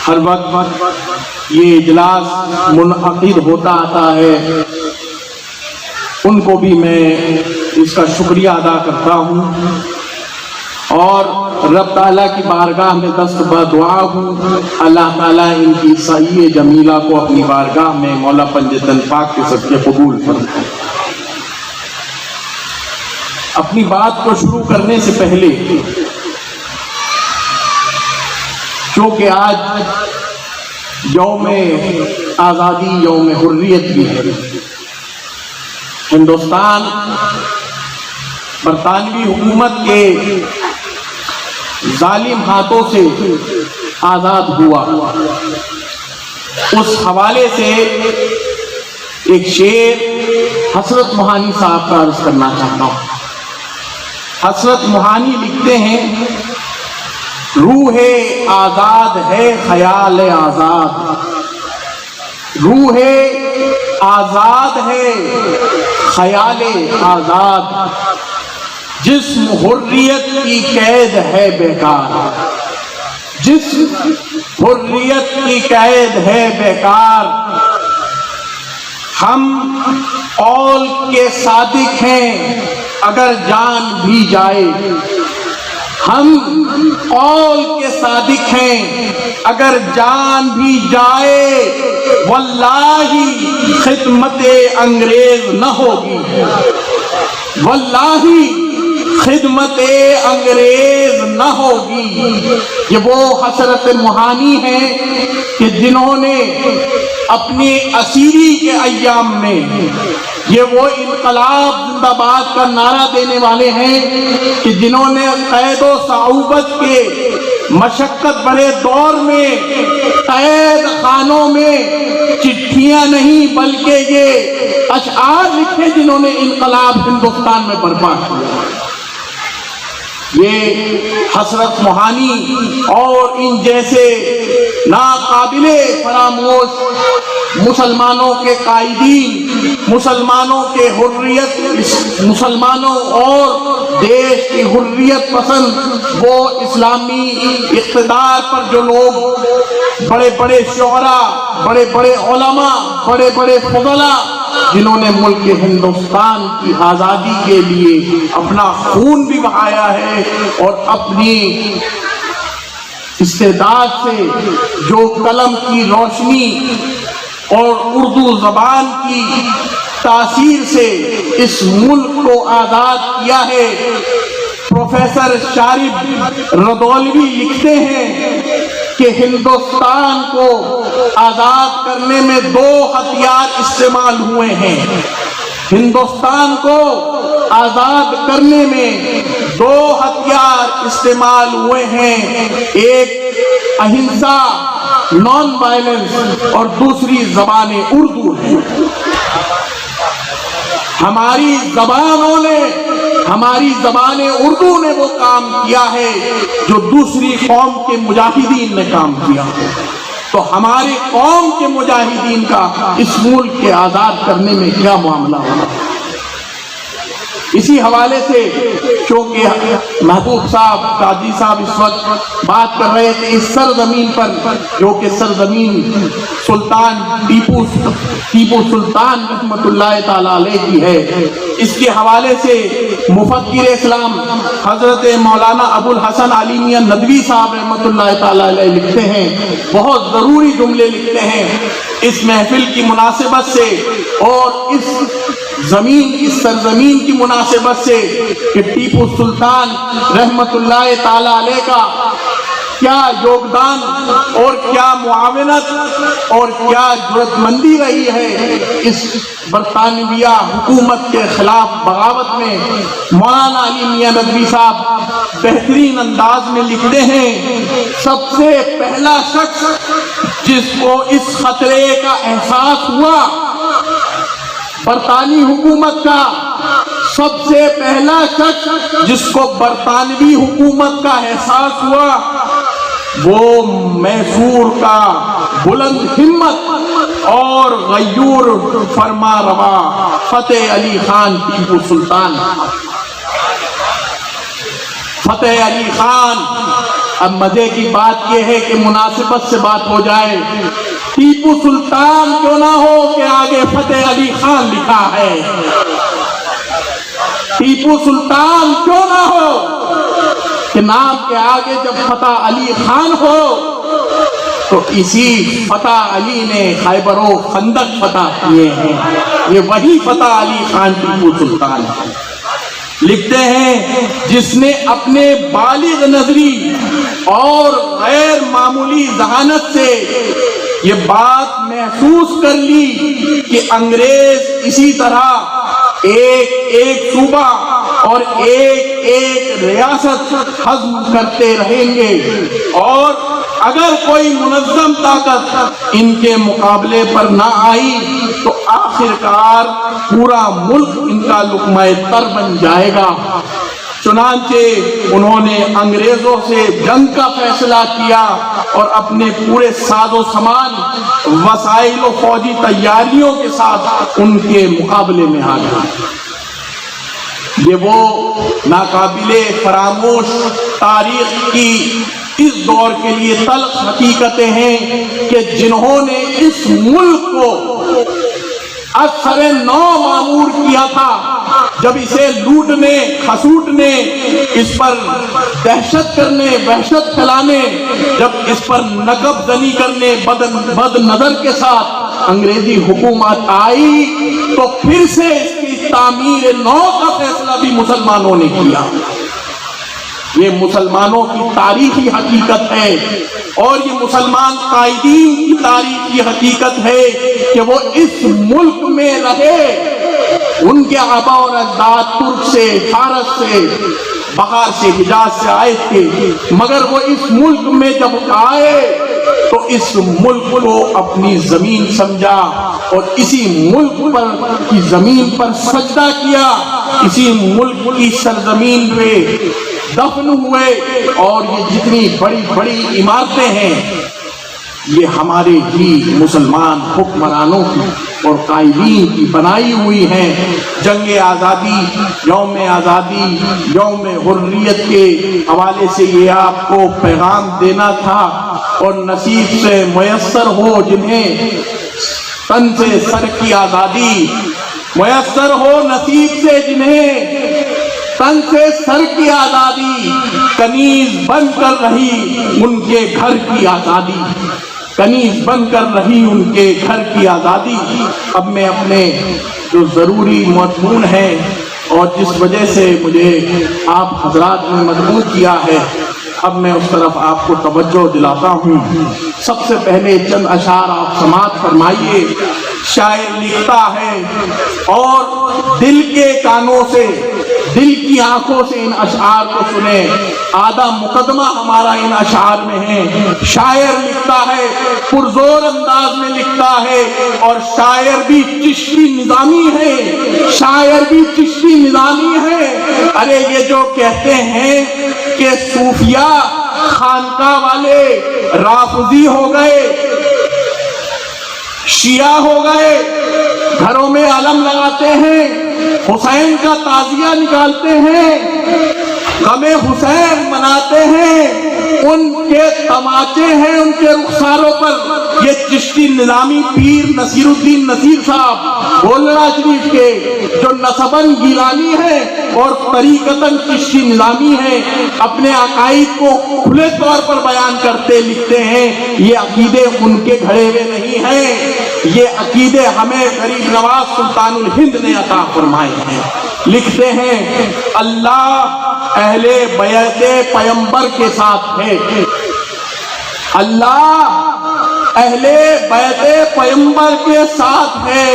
F: हर वक्त ये इजलास मुनअक़िद होता आता है, उनको भी मैं इसका शुक्रिया अदा करता हूँ और रब ताला की बारगाह में दस्त बदुआ हूँ। अल्लाह ताला इनकी सही जमीला को अपनी बारगाह में मौला पंजतन पाक के सदक़े कबूल फरमाए। اپنی بات کو شروع کرنے سے پہلے چونکہ آج یوم آزادی، یوم حریت بھی ہے، ہندوستان برطانوی حکومت کے ظالم ہاتھوں سے آزاد ہوا، اس حوالے سے ایک شعر حسرت موہانی صاحب کا عرض کرنا چاہتا ہوں۔ حسرت موہانی لکھتے ہیں، روح آزاد ہے خیال آزاد، روح آزاد ہے خیال آزاد، جسم حریت کی قید ہے بیکار، جسم حریت کی قید ہے بیکار، ہم قول کے صادق ہیں اگر جان بھی جائے، ہم قول کے صادق ہیں اگر جان بھی جائے، واللہ خدمت انگریز نہ ہوگی، واللہ خدمت انگریز نہ ہوگی۔ یہ وہ حسرت موہانی ہیں کہ جنہوں نے اپنی اسیری کے ایام میں، یہ وہ انقلاب زندہ باد کا نعرہ دینے والے ہیں کہ جنہوں نے قید و صعوبت کے مشقت بھرے دور میں قید خانوں میں چٹھیاں نہیں بلکہ یہ اشعار لکھے جنہوں نے انقلاب ہندوستان میں برپا کیا۔ یہ حسرت موہانی اور ان جیسے ناقابل فراموش مسلمانوں کے قائدین، مسلمانوں کے حریت، مسلمانوں اور دیش کی حریت پسند وہ اسلامی اقتدار پر جو لوگ، بڑے بڑے شعراء، بڑے بڑے علماء، بڑے بڑے فضلاء، جنہوں نے ملک ہندوستان کی آزادی کے لیے اپنا خون بھی بہایا ہے اور اپنی استعداد سے جو قلم کی روشنی اور اردو زبان کی تاثیر سے اس ملک کو آزاد کیا ہے۔ پروفیسر شارب رضولوی لکھتے ہیں کہ ہندوستان کو آزاد کرنے میں دو ہتھیار استعمال ہوئے ہیں، ہندوستان کو آزاد کرنے میں دو ہتھیار استعمال ہوئے ہیں، ایک اہنسا نان وائلنس اور دوسری زبان اردو ہے۔ ہماری زبانوں نے، ہماری زبان اردو نے وہ کام کیا ہے جو دوسری قوم کے مجاہدین نے کام کیا، تو ہماری قوم کے مجاہدین کا اس ملک کے آزاد کرنے میں کیا معاملہ ہوگا۔ اسی حوالے سے چونکہ محبوب صاحب، قاضی صاحب اس وقت بات کر رہے تھے اس سرزمین پر جو کہ سرزمین سلطان ٹیپو سلطان رحمت اللہ تعالیٰ علیہ کی ہے، اس کے حوالے سے مفکر اسلام حضرت مولانا ابو الحسن علی میاں ندوی صاحب رحمت اللہ تعالیٰ علیہ لکھتے ہیں، بہت ضروری جملے لکھتے ہیں اس محفل کی مناسبت سے اور اس زمین، اس سرزمین کی مناسبت سے کہ ٹیپو سلطان رحمت اللہ تعالیٰ علیہ کا کیا یوگدان اور کیا معاونت اور کیا جرأت مندی رہی ہے اس برطانویہ حکومت کے خلاف بغاوت میں۔ مولانا علی میاں ندوی صاحب بہترین انداز میں لکھتے ہیں، سب سے پہلا شخص جس کو اس خطرے کا احساس ہوا برطانوی حکومت کا، سب سے پہلا شخص جس کو برطانوی حکومت کا احساس ہوا وہ میسور کا بلند ہمت اور غیور فرما روا فتح علی خان ٹیپو سلطان۔ فتح علی خان، اب مزے کی بات یہ ہے کہ مناسبت سے بات ہو جائے، ٹیپو سلطان کیوں نہ ہو کہ آگے فتح علی خان لکھا ہے، ٹیپو سلطان کیوں نہ ہو کہ نام کے آگے جب فتح علی خان ہو تو اسی فتح علی نے خیبر و خندق فتح کیے ہیں، یہ وہی فتح علی خان ٹیپو سلطان ہے۔
N: لکھتے ہیں جس نے اپنے بالغ نظری اور غیر معمولی ذہانت سے یہ بات محسوس کر لی کہ انگریز اسی طرح ایک ایک صوبہ اور ایک ایک ریاست ہضم کرتے رہیں گے، اور اگر کوئی منظم طاقت ان کے مقابلے پر نہ آئی تو آخرکار پورا ملک ان کا لقمہ تر بن جائے گا۔ چنانچہ انہوں نے انگریزوں سے جنگ کا فیصلہ کیا اور اپنے پورے ساز و سامان، وسائل و فوجی تیاریوں کے ساتھ ان کے مقابلے میں آ گئے۔ یہ وہ ناقابل فراموش تاریخ کی اس دور کے لیے تلخ حقیقتیں ہیں کہ جنہوں نے اس ملک کو اثر نو معمور کیا تھا، جب اسے لوٹنے کھسوٹنے، اس پر دہشت کرنے، وحشت پھیلانے، جب اس پر نقب زنی کرنے بد نظر کے ساتھ انگریزی حکومت آئی تو پھر سے اس کی تعمیر نو کا فیصلہ بھی مسلمانوں نے کیا۔ یہ مسلمانوں کی تاریخی حقیقت ہے، اور یہ مسلمان قائدین کی تاریخی حقیقت ہے کہ وہ اس ملک میں رہے۔ ان کے آبا اور اجداد ترک سے، فارس سے، بہار سے، حجاز سے آئے تھے، مگر وہ اس ملک میں جب آئے تو اس ملک کو اپنی زمین سمجھا اور اسی ملک پر کی زمین پر سجدہ کیا، اسی ملک کی سرزمین پہ دفن ہوئے، اور یہ جتنی بڑی بڑی عمارتیں ہیں یہ ہمارے ہی مسلمان حکمرانوں کی اور قائدین کی بنائی ہوئی ہیں۔ جنگ آزادی، یوم آزادی، یوم حریت کے حوالے سے یہ آپ کو پیغام دینا تھا، اور نصیب سے میسر ہو جنہیں تن سے سر کی آزادی، میسر ہو نصیب سے جنہیں تن سے سر کی آزادی، کنیز بن کر رہی ان کے گھر کی آزادی، کنیز بن کر رہی ان کے گھر کی آزادی۔ اب میں اپنے جو ضروری مضمون ہے اور جس وجہ سے مجھے آپ حضرات نے مدعو کیا ہے، اب میں اس طرف آپ کو توجہ دلاتا ہوں۔ سب سے پہلے چند اشعار آپ سماعت فرمائیے۔ شاعر لکھتا ہے اور دل کے کانوں سے، دل کی آنکھوں سے ان اشعار کو سنیں، آدھا مقدمہ ہمارا ان اشعار میں ہے۔ شاعر لکھتا ہے، پرزور انداز میں لکھتا ہے، اور شاعر بھی چشتی نظامی ہے، شاعر بھی چشتی نظامی ہے۔ ارے یہ جو کہتے ہیں کہ صوفیہ خانقاہ والے رافضی ہو گئے، شیعہ ہو گئے، گھروں میں علم لگاتے ہیں، حسین کا تعزیہ نکالتے ہیں، غم حسین مناتے ہیں، ان کے تماچے ہیں ان کے رخساروں پر۔ یہ چشتی نظامی پیر نصیر الدین نصیر صاحب گولڑا شریف کے جو نسباً گیلانی ہیں اور طریقتاً چشتی نظامی ہیں، اپنے عقائد کو کھلے طور پر بیان کرتے لکھتے ہیں۔ یہ عقیدے ان کے گھڑے ہوئے نہیں ہیں، یہ عقیدے ہمیں غریب نواز سلطان الہند نے عطا فرمائے ہیں۔ لکھتے ہیں اللہ اہل بیعت پیمبر کے ساتھ ہے، اللہ اہل بیعت پیمبر کے ساتھ ہے،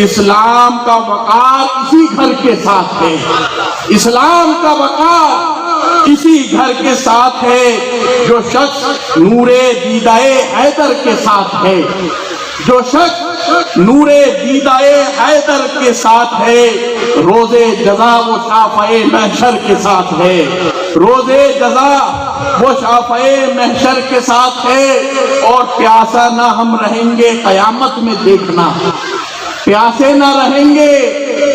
N: اسلام کا وقار اسی گھر کے ساتھ ہے، اسلام کا وقار اسی گھر کے ساتھ ہے۔ جو شخص نور دیدہ حیدر کے ساتھ ہے، جو شخص نور دیدہ حیدر کے ساتھ ہے، روز جزا وہ شافع محشر کے ساتھ ہے، روز جزا وہ شافع محشر کے ساتھ ہے۔ اور پیاسا نہ ہم رہیں گے قیامت میں دیکھنا، پیاسے نہ رہیں گے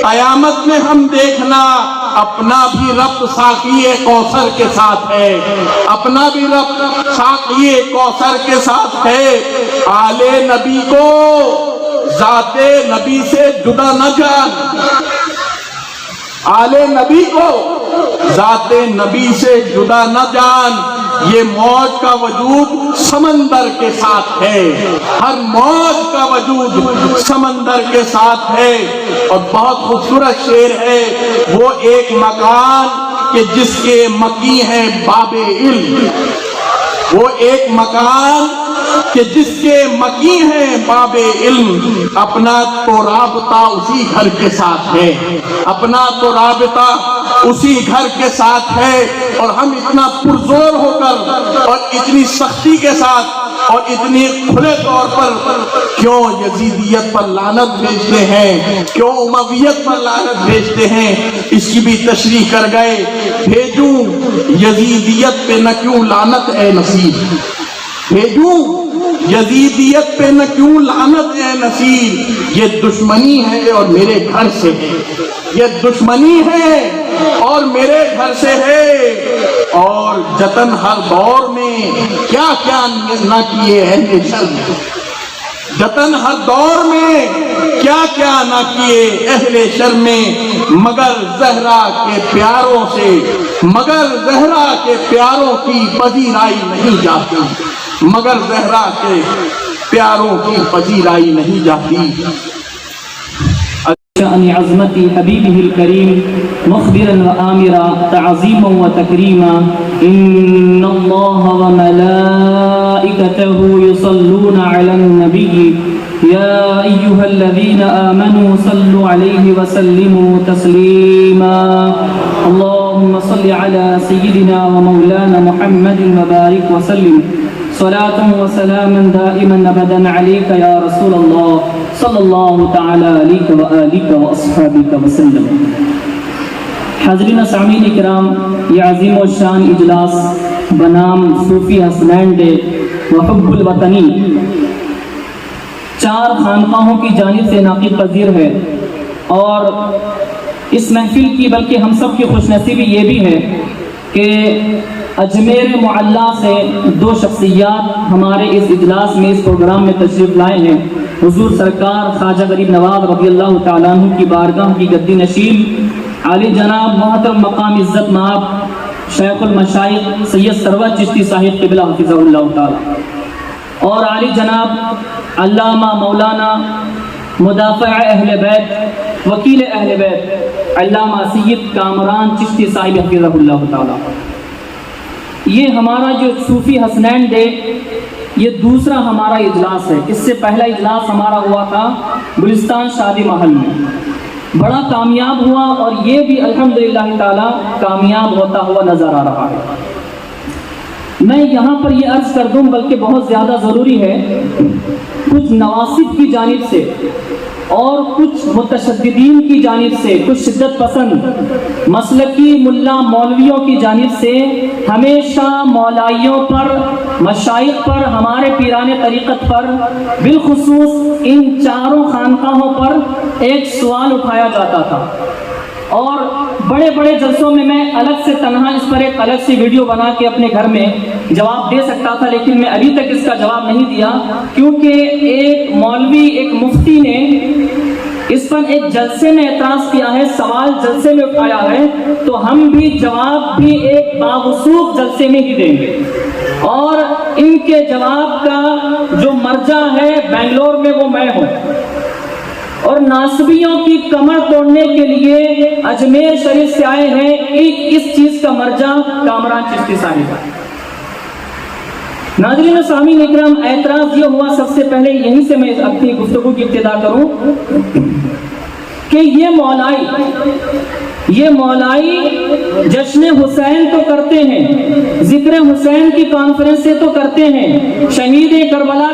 N: قیامت میں ہم دیکھنا، اپنا بھی رب ساقی کوثر کے ساتھ ہے، اپنا بھی رب ساقی کوثر کے ساتھ ہے۔ آل نبی کو ذات نبی سے جدا نہ جان، آل نبی کو ذات نبی سے جدا نہ جان، یہ موج کا وجود سمندر کے ساتھ ہے، ہر موج کا وجود سمندر کے ساتھ ہے۔ اور بہت خوبصورت شعر ہے، وہ ایک مکان کہ جس کے مکی ہیں باب علم، وہ ایک مکان کہ جس کے مکی ہیں باب علم، اپنا تو رابطہ اسی گھر کے ساتھ ہے، اپنا تو رابطہ اسی گھر کے ساتھ ہے۔ اور ہم اتنا پرزور ہو کر اور اتنی سختی کے ساتھ اور اتنی کھلے طور پر کیوں یزیدیت پر لعنت بھیجتے ہیں، کیوں امویت پر لعنت بھیجتے ہیں، اس کی بھی تشریح کر گئے۔ بھیجوں یزیدیت پہ نہ کیوں لعنت اے نصیب، بھیجوں یزیدیت پہ نہ کیوں لعنت اے نصیب، یہ دشمنی ہے اور میرے گھر سے ہے، یہ دشمنی ہے اور میرے گھر سے ہے۔ اور جتن ہر دور میں کیا کیا نہ کیے اہل شر، جتن ہر دور میں کیا کیا نہ کیے اہل شر میں، مگر زہرا کے پیاروں سے، مگر زہرا کے پیاروں کی پذیرائی نہیں جاتی، مگر زہرا کے پیاروں کی پذیرائی نہیں جاتی۔
O: شأن عظمت حبیبہ الکریم مخبرا وآمرا تعظیما وتکریما، ان اللہ وملائکتہ یصلون علی النبی یا ایہا الذین آمنوا صلوا علیہ وسلموا تسلیما، اللہم صل علی سیدنا ومولانا محمد وبارک وسلم صلاة وسلاما دائما ابدا علیک یا رسول اللہ صلی اللہ تعالی علیہ وآلہ واصحابہ وسلم۔ حاضرین سامعین اکرام، یہ عظیم و شان اجلاس بنام صوفی حسنین ڈے وحب الوطنی 4 خانقاہوں کی جانب سے انعقاد پذیر ہے، اور اس محفل کی بلکہ ہم سب کی خوش نصیبی یہ بھی ہے کہ اجمیر معلیٰ سے 2 شخصیات ہمارے اس اجلاس میں، اس پروگرام میں تشریف لائے ہیں۔ حضور سرکار خواجہ غریب نواز رضی اللہ تعالیٰ عنہ کی بارگاہ کی گدی نشین عالی جناب محترم مقام عزت مآب شیخ المشائخ سید سرور چشتی صاحب قبلہ حفظہ اللہ تعالیٰ، اور عالی جناب علامہ مولانا مدافع اہل بیت وکیل اہل بیت علامہ سید کامران چشتی صاحب حفظہ اللہ تعالیٰ۔ یہ ہمارا جو صوفی حسنین ڈے، یہ دوسرا ہمارا اجلاس ہے۔ اس سے پہلا اجلاس ہمارا ہوا تھا گلستان شادی محل میں، بڑا کامیاب ہوا، اور یہ بھی الحمدللہ تعالی کامیاب ہوتا ہوا نظر آ رہا ہے۔ میں یہاں پر یہ عرض کر دوں، بلکہ بہت زیادہ ضروری ہے، کچھ نواسب کی جانب سے اور کچھ متشددین کی جانب سے، کچھ شدت پسند مسلکی ملا مولویوں کی جانب سے ہمیشہ مولائیوں پر، مشائخ پر، ہمارے پیران طریقت پر، بالخصوص ان 4 خانقاہوں پر ایک سوال اٹھایا جاتا تھا، اور بڑے بڑے جلسوں میں میں الگ سے تنہا اس پر ایک الگ سی ویڈیو بنا کے اپنے گھر میں جواب دے سکتا تھا، لیکن میں ابھی تک اس کا جواب نہیں دیا، کیونکہ ایک مولوی، ایک مفتی نے اس پر ایک جلسے میں اعتراض کیا ہے، سوال جلسے میں اٹھایا ہے، تو ہم بھی جواب بھی ایک باوثوق جلسے میں ہی دیں گے، اور ان کے جواب کا جو مرجع ہے بنگلور میں وہ میں ہوں، اور ناصبیوں کی کمر توڑنے کے لیے اجمیر شریف سے آئے ہیں، اس چیز کا مرجع کامران چشتی صاحب ہے۔ ناظرین و سامعین اکرام، اعتراض یہ ہوا، سب سے پہلے یہیں سے میں اپنی گفتگو کی ابتدا کروں کہ یہ مولائی جشن حسین تو کرتے ہیں، ذکر حسین کی کانفرنسیں تو کرتے ہیں، شہید کربلا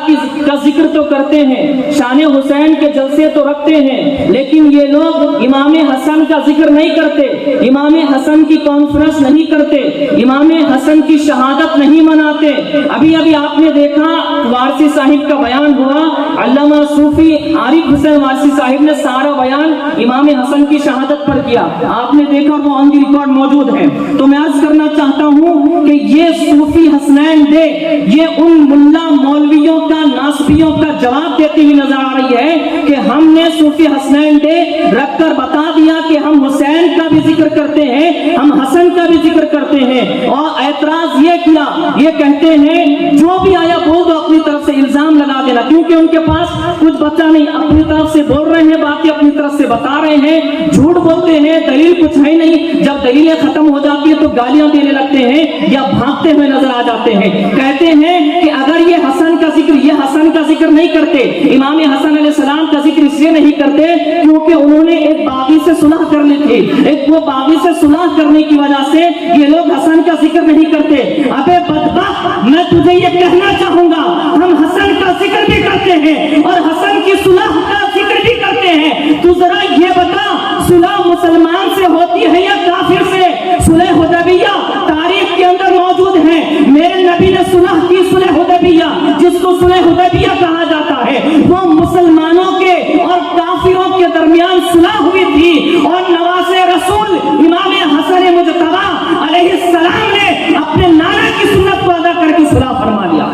O: کا ذکر تو کرتے ہیں، شان حسین کے جلسے تو رکھتے ہیں، لیکن یہ لوگ امام حسن کا ذکر نہیں کرتے، امام حسن کی کانفرنس نہیں کرتے، امام حسن کی شہادت نہیں مناتے۔ ابھی آپ نے دیکھا वारसी साहिब का बयान हुआ, अल्लामा सूफी आरिफ हुसैन वारसी साहिब ने सारा बयान इमाम हसन की शहादत पर किया, आपने देखा, वो ऑन दी रिकॉर्ड मौजूद है। तो मैं अर्ज करना चाहता हूँ कि ये सूफी हसनैन डे, ये उन मुल्ला मौलवियों का, नासबियों का जवाब देती हुई नजर आ रही है कि हमने सूफी हसनैन डे रखकर बता दिया कि हम हुसैन का भी जिक्र करते हैं, हम हसन का भी जिक्र करते हैं, और ऐतराज ये किया, ये कहते हैं जो भी आया बोल दो, अपनी तरफ से इल्जाम लगा देना, क्योंकि उनके पास कुछ बचा नहीं, अपनी तरफ से बोल रहे हैं, बाकी अपनी तरफ से बता रहे हैं, झूठ बोलते हैं, दलील कुछ है नहीं, जब दलीलें खत्म हो जाती है तो गालियां देने लगते हैं या भागते हुए नजर आ जाते हैं। कहते हैं कि अगर ये हसन का जिक्र, ये हसन का जिक्र नहीं करते, इमाम हसन अलैहिस्सलाम का जिक्र इसलिए नहीं करते क्योंकि उन्होंने एक बागी से सुलह कर ली थी, एक वो बागी से सुलह करने की वजह से ये लोग हसन का जिक्र नहीं करते। अबे बदबख्त, मैं तुझे ये कहना चाहूंगा, हम हसन का जिक्र भी करते हैं और हसन की सुलह का जिक्र भी करते हैं। तू जरा ये बता, सुलह मुसलमान से होती है या काफिर से? सुलह हुदैबिया तारीख के अंदर मौजूद है, मेरे नबी ने सुलह की, सुलह हुदैबिया, जिसको सुलह हुदैबिया कहा जाता है, वो मुसलमानों के और काफिरों के दरमियान सुलह हुई थी, और नवासे रसूल इमाम हसन मुजतबा अलैहिस्सलाम ने अपने नाना की सुन्नत को अदा करके सुलह फरमा लिया।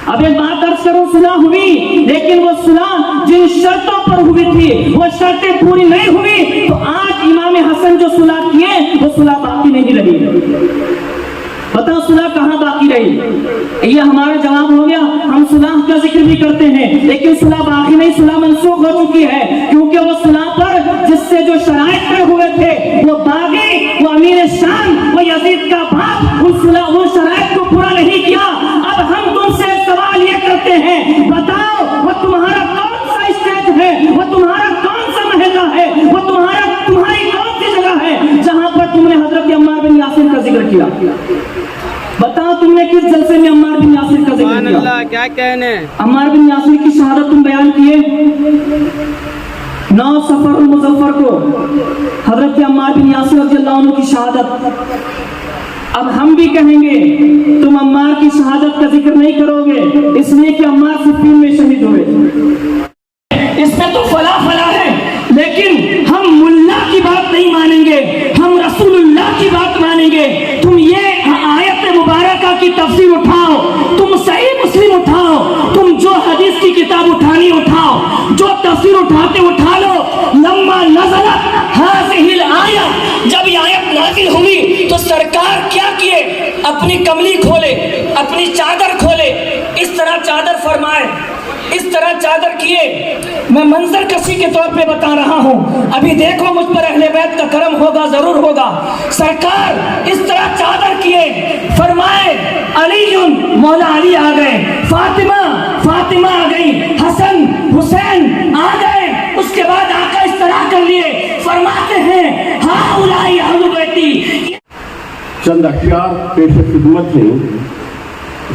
O: अब एक बात अर्ज करूं, सुलह हुई, लेकिन वो सुलह जिन शर्तों पर हुई थी वो शर्तें पूरी नहीं हुई, तो आज इमाम हसन जो सुलह किए वो सुलह बाकी नहीं रही। बताओ सुलह कहाँ बाकी रही? ये हमारा जवाब हो गया, हम सुलह का जिक्र भी करते हैं, लेकिन सुलह बाकी नहीं, सुलह मनसूख हो चुकी है, क्योंकि वो सुलह पर जिससे जो शराइत तय हुए थे, वो बागी, वो अमीर शाम, वो यजीद का बाप, उन सुलह, वो शराइत को पूरा नहीं किया। अब हम तुमसे सवाल ये करते हैं, बताओ वो तुम्हारा कौन सा स्टेज है, वो तुम्हारा कौन सा महला है, वो तुम्हारी कौन सी जगह है जहां पर तुमने हजरत अम्मार बिन यासिर का जिक्र किया? बताओ तुमने किस जलसे में अम्मार बिन यासिर का जिक्र किया?
P: क्या कहने,
O: अम्मार बिन यासिर की शहादत तुम बयान किए 9 सफर मुजफ्फर को, हजरत अम्मार बिन यासिर रज़ियल्लाहु अन्हु की शहादत। अब हम भी कहेंगे तुम अम्मार की शहादत का जिक्र नहीं करोगे इसलिए कि अम्मार सिफ़ीन में शहीद हुए, इसमें तो फला फला है, लेकिन हम मुल्ला की बात नहीं मानेंगे, हम रसूलुल्लाह की बात मानेंगे। तुम ये आयत मुबारका की तफसीर उठाओ, तुम सही मुस्लिम उठाओ, तुम जो हदीस की किताब उठानी उठाओ, जो तफसीर उठाते उठा लो। लम्मा नज़लत हाज़िहिल आयत, जब ये आयत नाज़िल हुई तो सरकार क्या किए? अपनी कमली खोले, अपनी चादर खोले, इस तरह चादर फरमाए, इस तरह चादर किए। मैं मंजर कशी के तौर पे बता रहा हूँ, अभी देखो मुझ पर अहले बैत का करम होगा, जरूर होगा। सरकार इस तरह चादर किए, फरमाए अलीयुन, मौला अली आ गए, फातिमा आ गई, हसन हुसैन आ गए, उसके बाद आका इस तरह कर लिए, फरमाते हैं हाउलाई अहलु बैती।
C: चंद अशयार पेश खिदमत हैं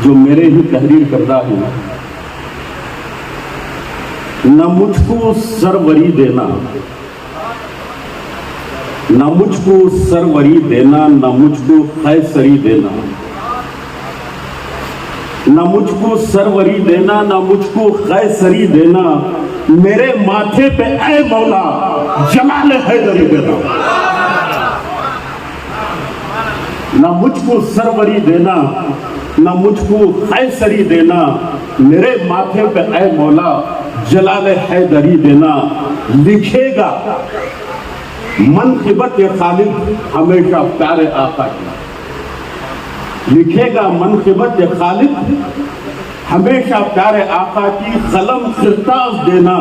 C: जो मेरे ही तहरीर करदा हैं। न मुझको सरवरी देना, न मुझको सरवरी देना, न मुझको खैसरी देना, न मुझको सरवरी देना, न मुझको खैसरी देना, मेरे माथे पे ऐ मौला जमाल हैदरी देना। न मुझको सरवरी देना, न मुझको खैसरी देना, मेरे माथे पे ऐ मौला जलाल हैदरी देना। लिखेगा मनक़िबत खालिद हमेशा प्यारे आका की, लिखेगा मनक़िबत खालिद हमेशा प्यारे आका की, कलम खिरताज देना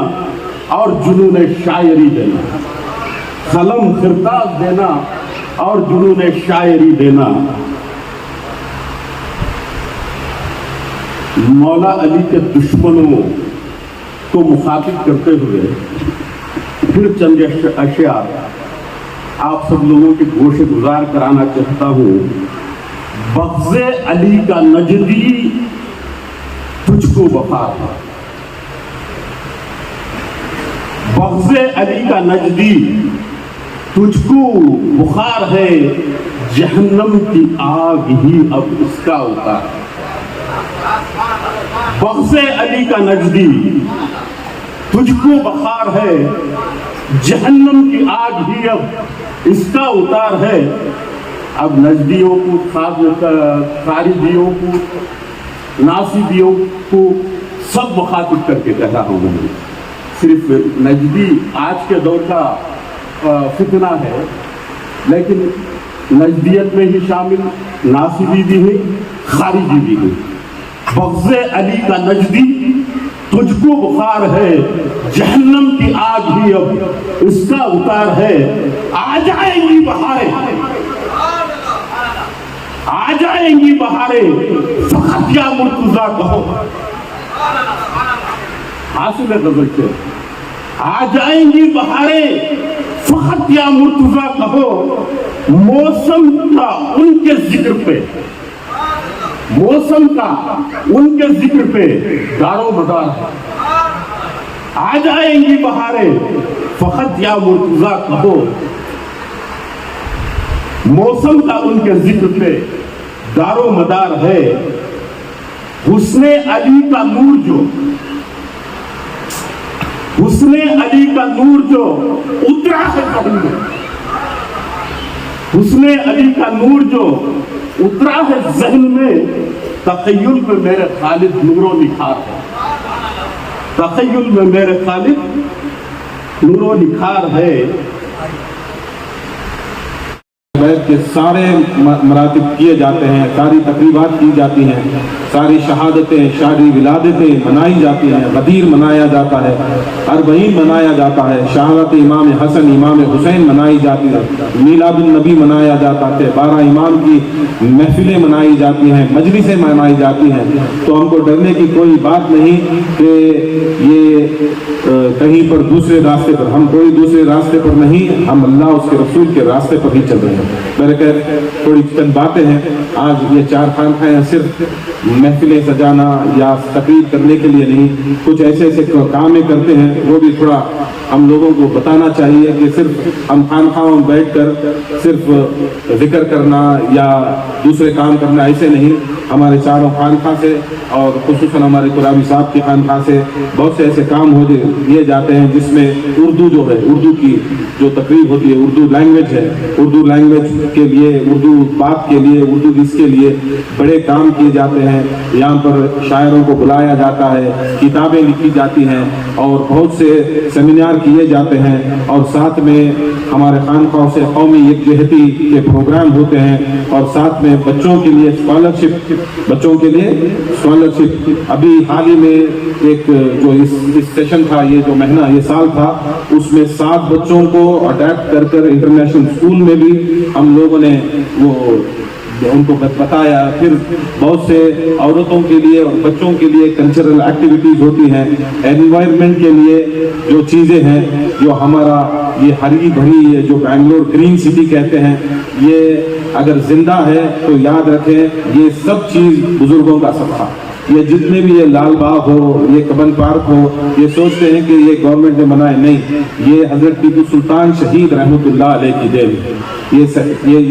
C: और जुनून शायरी देना, कलम खिरताज देना और जुनून शायरी देना। मौला अली के दुश्मनों को मुखातिब करते हुए फिर चंद अशयार आप सब लोगों की गोशे गुजार कराना चाहता हूँ। बग़्ज़े अली का नजदी तुझको वफा है, बग़्ज़े अली का नजदी तुझको बुखार है, जहन्नम की आग ही अब उसका उतार।
N: बग़्ज़े अली का नजदी, तुझको बखार है, जहन्नम की आग ही अब इसका उतार है। अब नजदियों को, खारिजियों को, नासिबियों को सब मुखातिब करके कह रहा हूँ मैं। सिर्फ नजदी आज के दौर का फितना है, लेकिन नजदियत में ही शामिल नासिबी भी है, खारिजी भी है। बग़्ज़े अली का नजदी, तुझको बुखार है, जहन्नम की आग ही अब इसका उतार है। आ जाएंगी बहारें, आ जाएंगी बहारें, फ़क़त या मुर्तज़ा कहो। हासिल है गज़ल के, आ जाएंगी बहारें, फ़क़त या मुर्तज़ा कहो। मौसम का उनके जिक्र पे, मौसम का उनके जिक्र पे दारो मदार है। आ जाएंगी बहारें, फ़क़त या मुर्तज़ा कहो। मौसम का उनके जिक्र पे दारो मदार है। हुस्ने अली का नूर जो, हुस्ने अली का नूर जो उतरा है ज़हन में, हुस्ने अली का नूर जो उतरा है ज़हन में, तख़य्युल में मेरे खालिद नूरो निखार है। तख़य्युल में मेरे खालिद नूरो निखार है।
G: बैत के सारे मरातिब किए जाते हैं, सारी तकरीबात की जाती हैं, सारी शहादतें, शादी विलादतें मनाई जाती हैं, गदीर मनाया जाता है, अरबईन मनाया जाता है, शहादत इमाम हसन इमाम हुसैन मनाई जाती है, मीलादुन नबी मनाया जाता है, 12 इमाम की महफिलें मनाई जाती हैं, मजलिसें मनाई जाती हैं। तो हमको डरने की कोई बात नहीं कि ये कहीं पर दूसरे रास्ते पर, हम कोई दूसरे रास्ते पर नहीं, हम अल्लाह उसके रसूल के रास्ते पर ही चल रहे हैं। मेरे खैर थोड़ी चंद बातें हैं। आज ये 4 खानखाएं सिर्फ महफिलें सजाना या तकरीर करने के लिए नहीं, कुछ ऐसे ऐसे काम करते हैं, वो भी थोड़ा हम लोगों को बताना चाहिए कि सिर्फ हम खानखाओं में बैठकर सिर्फ जिक्र करना या दूसरे काम करना, ऐसे नहीं। हमारे चारों खानखा से और खुसूसन हमारे कुराबी साहब की खानखा से बहुत से ऐसे काम हो दिए जाते हैं जिसमें उर्दू जो है, उर्दू की जो तकरीब होती है, उर्दू लैंग्वेज है, उर्दू लैंग्वेज के लिए, उर्दू बात के लिए, उर्दू इसके लिए बड़े काम किए जाते हैं। यहाँ पर शायरों को बुलाया जाता है, किताबें लिखी जाती हैं और बहुत से सेमिनार किए जाते हैं और साथ में हमारे खानखाओं से कौमी यकजहती के प्रोग्राम होते हैं और साथ में बच्चों के लिए स्कॉलरशिप, बच्चों के लिए स्कॉलरशिप। अभी हाल ही में एक जो इस सेशन था, ये जो महीना, ये साल था, उसमें 7 बच्चों को अडैप्ट कर कर इंटरनेशनल स्कूल में भी हम लोगों ने वो उनको बताया। फिर बहुत से औरतों के लिए और बच्चों के लिए कल्चरल एक्टिविटीज होती हैं। एनवायरनमेंट के लिए जो चीज़ें हैं, जो हमारा ये हरी भरी ये जो बेंगलोर ग्रीन सिटी कहते हैं, ये अगर जिंदा है तो याद रखें ये सब चीज़ बुजुर्गों का सदका। ये जितने भी ये लाल बाग हो, ये कबन पार्क हो, ये सोचते हैं कि ये गवर्नमेंट ने बनाए, नहीं, ये हजरत टीपू सुल्तान शहीद रहमतुल्लाह अलैह की देन है, ये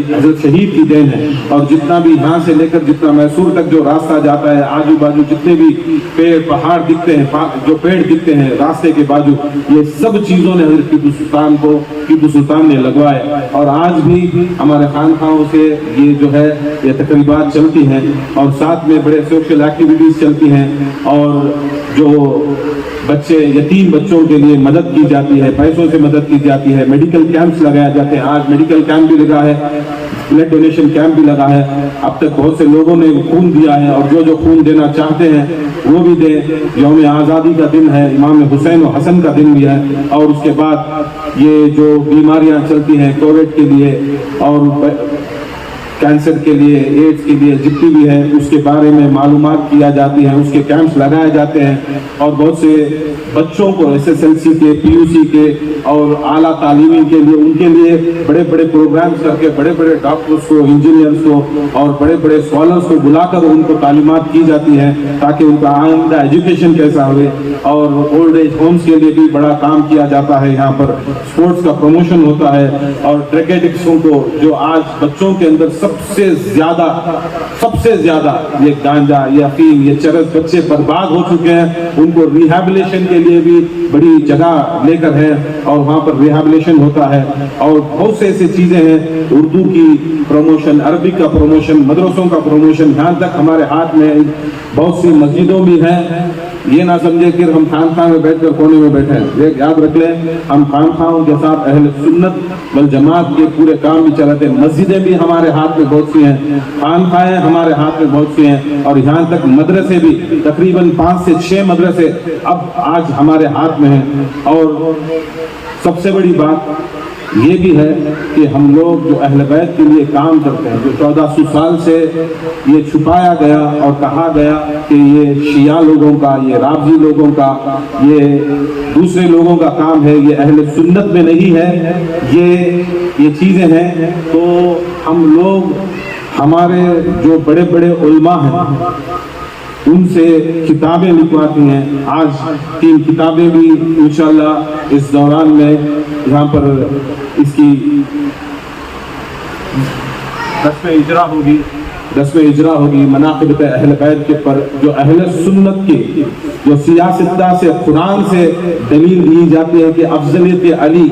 G: हजरत शहीद की देन है। और जितना भी यहाँ से लेकर जितना मैसूर तक जो रास्ता जाता है, आजू बाजू जितने भी पेड़ पहाड़ दिखते हैं, जो पेड़ दिखते हैं रास्ते के बाजू, ये सब चीज़ों ने हजरत टीपू सुल्तान ने लगवाए। और आज भी हमारे खानखाओं से ये जो है ये तकरीबात चलती हैं और साथ में बड़े सोशल एक्टिविटीज चलती हैं और जो बच्चे, यतीम बच्चों के लिए मदद की जाती है, पैसों से मदद की जाती है, मेडिकल कैंप्स लगाए जाते हैं। आज मेडिकल कैंप भी लगा है, ब्लड डोनेशन कैंप भी लगा है। अब तक बहुत से लोगों ने खून दिया है और जो खून देना चाहते हैं वो भी दें। यौम आज़ादी का दिन है, इमाम हुसैन और हसन का दिन भी है। और उसके बाद ये जो बीमारियां चलती हैं कोविड के लिए और कैंसर के लिए, एड्स के लिए, जितनी भी है उसके बारे में मालूमात किया जाती है, उसके कैंप्स लगाए जाते हैं। और बहुत से बच्चों को SSLC के, PUC के और आला तालीमी के लिए, उनके लिए बड़े बड़े प्रोग्राम्स करके बड़े बड़े डॉक्टर्स को, इंजीनियर्स को और बड़े बड़े स्कॉलर्स को बुलाकर उनको तालीमात की जाती है ताकि उनका आइंदा एजुकेशन कैसा हो। और ओल्ड एज होम्स के लिए भी बड़ा काम किया जाता है। यहाँ पर स्पोर्ट्स का प्रमोशन होता है और ड्रग एडिक्ट्सों को, जो आज बच्चों के अंदर सब سب سے زیادہ یہ گانجا، یہ افیم، یہ چرس بچے برباد ہو چکے ہیں. ان کو ریہیبلیشن کے لیے بھی بڑی جگہ لے کر ہے اور وہاں پر ریہیبلیشن ہوتا ہے. اور بہت سے ایسی چیزیں ہیں، اردو کی پروموشن، عربک کا پروموشن، مدرسوں کا پروموشن. یہاں تک ہمارے ہاتھ میں بہت سی مسجدوں بھی ہیں. یہ نہ سمجھے کہ ہم خانقاہ میں بیٹھ کر کونے میں بیٹھے ہیں. یہ یاد رکھ لیں، ہم خانقاہوں کے ساتھ اہل سنت والجماعت کے پورے کام بھی چلاتے ہیں. مسجدیں بھی ہمارے ہاتھ میں بہت سی ہیں، خانقاہیں ہمارے ہاتھ میں بہت سی ہیں، اور یہاں تک مدرسے بھی تقریباً 5 سے 6 مدرسے اب آج ہمارے ہاتھ میں ہیں. اور سب سے بڑی بات یہ بھی ہے کہ ہم لوگ جو اہل بیت کے لیے کام کرتے ہیں، جو 1400 سال سے یہ چھپایا گیا اور کہا گیا کہ یہ شیعہ لوگوں کا، یہ رافضی لوگوں کا، یہ دوسرے لوگوں کا کام ہے، یہ اہل سنت میں نہیں ہے، یہ چیزیں ہیں. تو ہم لوگ، ہمارے جو بڑے بڑے علماء ہیں، ان سے کتابیں لکھواتی ہیں. آج 3 کتابیں بھی انشاءاللہ اس دوران میں یہاں پر اس کی رسم اجرا ہوگی مناقب اہل بیت کے پر، جو اہل سنت کی جو سیاستہ سے قرآن سے دلیل دی جاتی ہے کہ افضلیت علی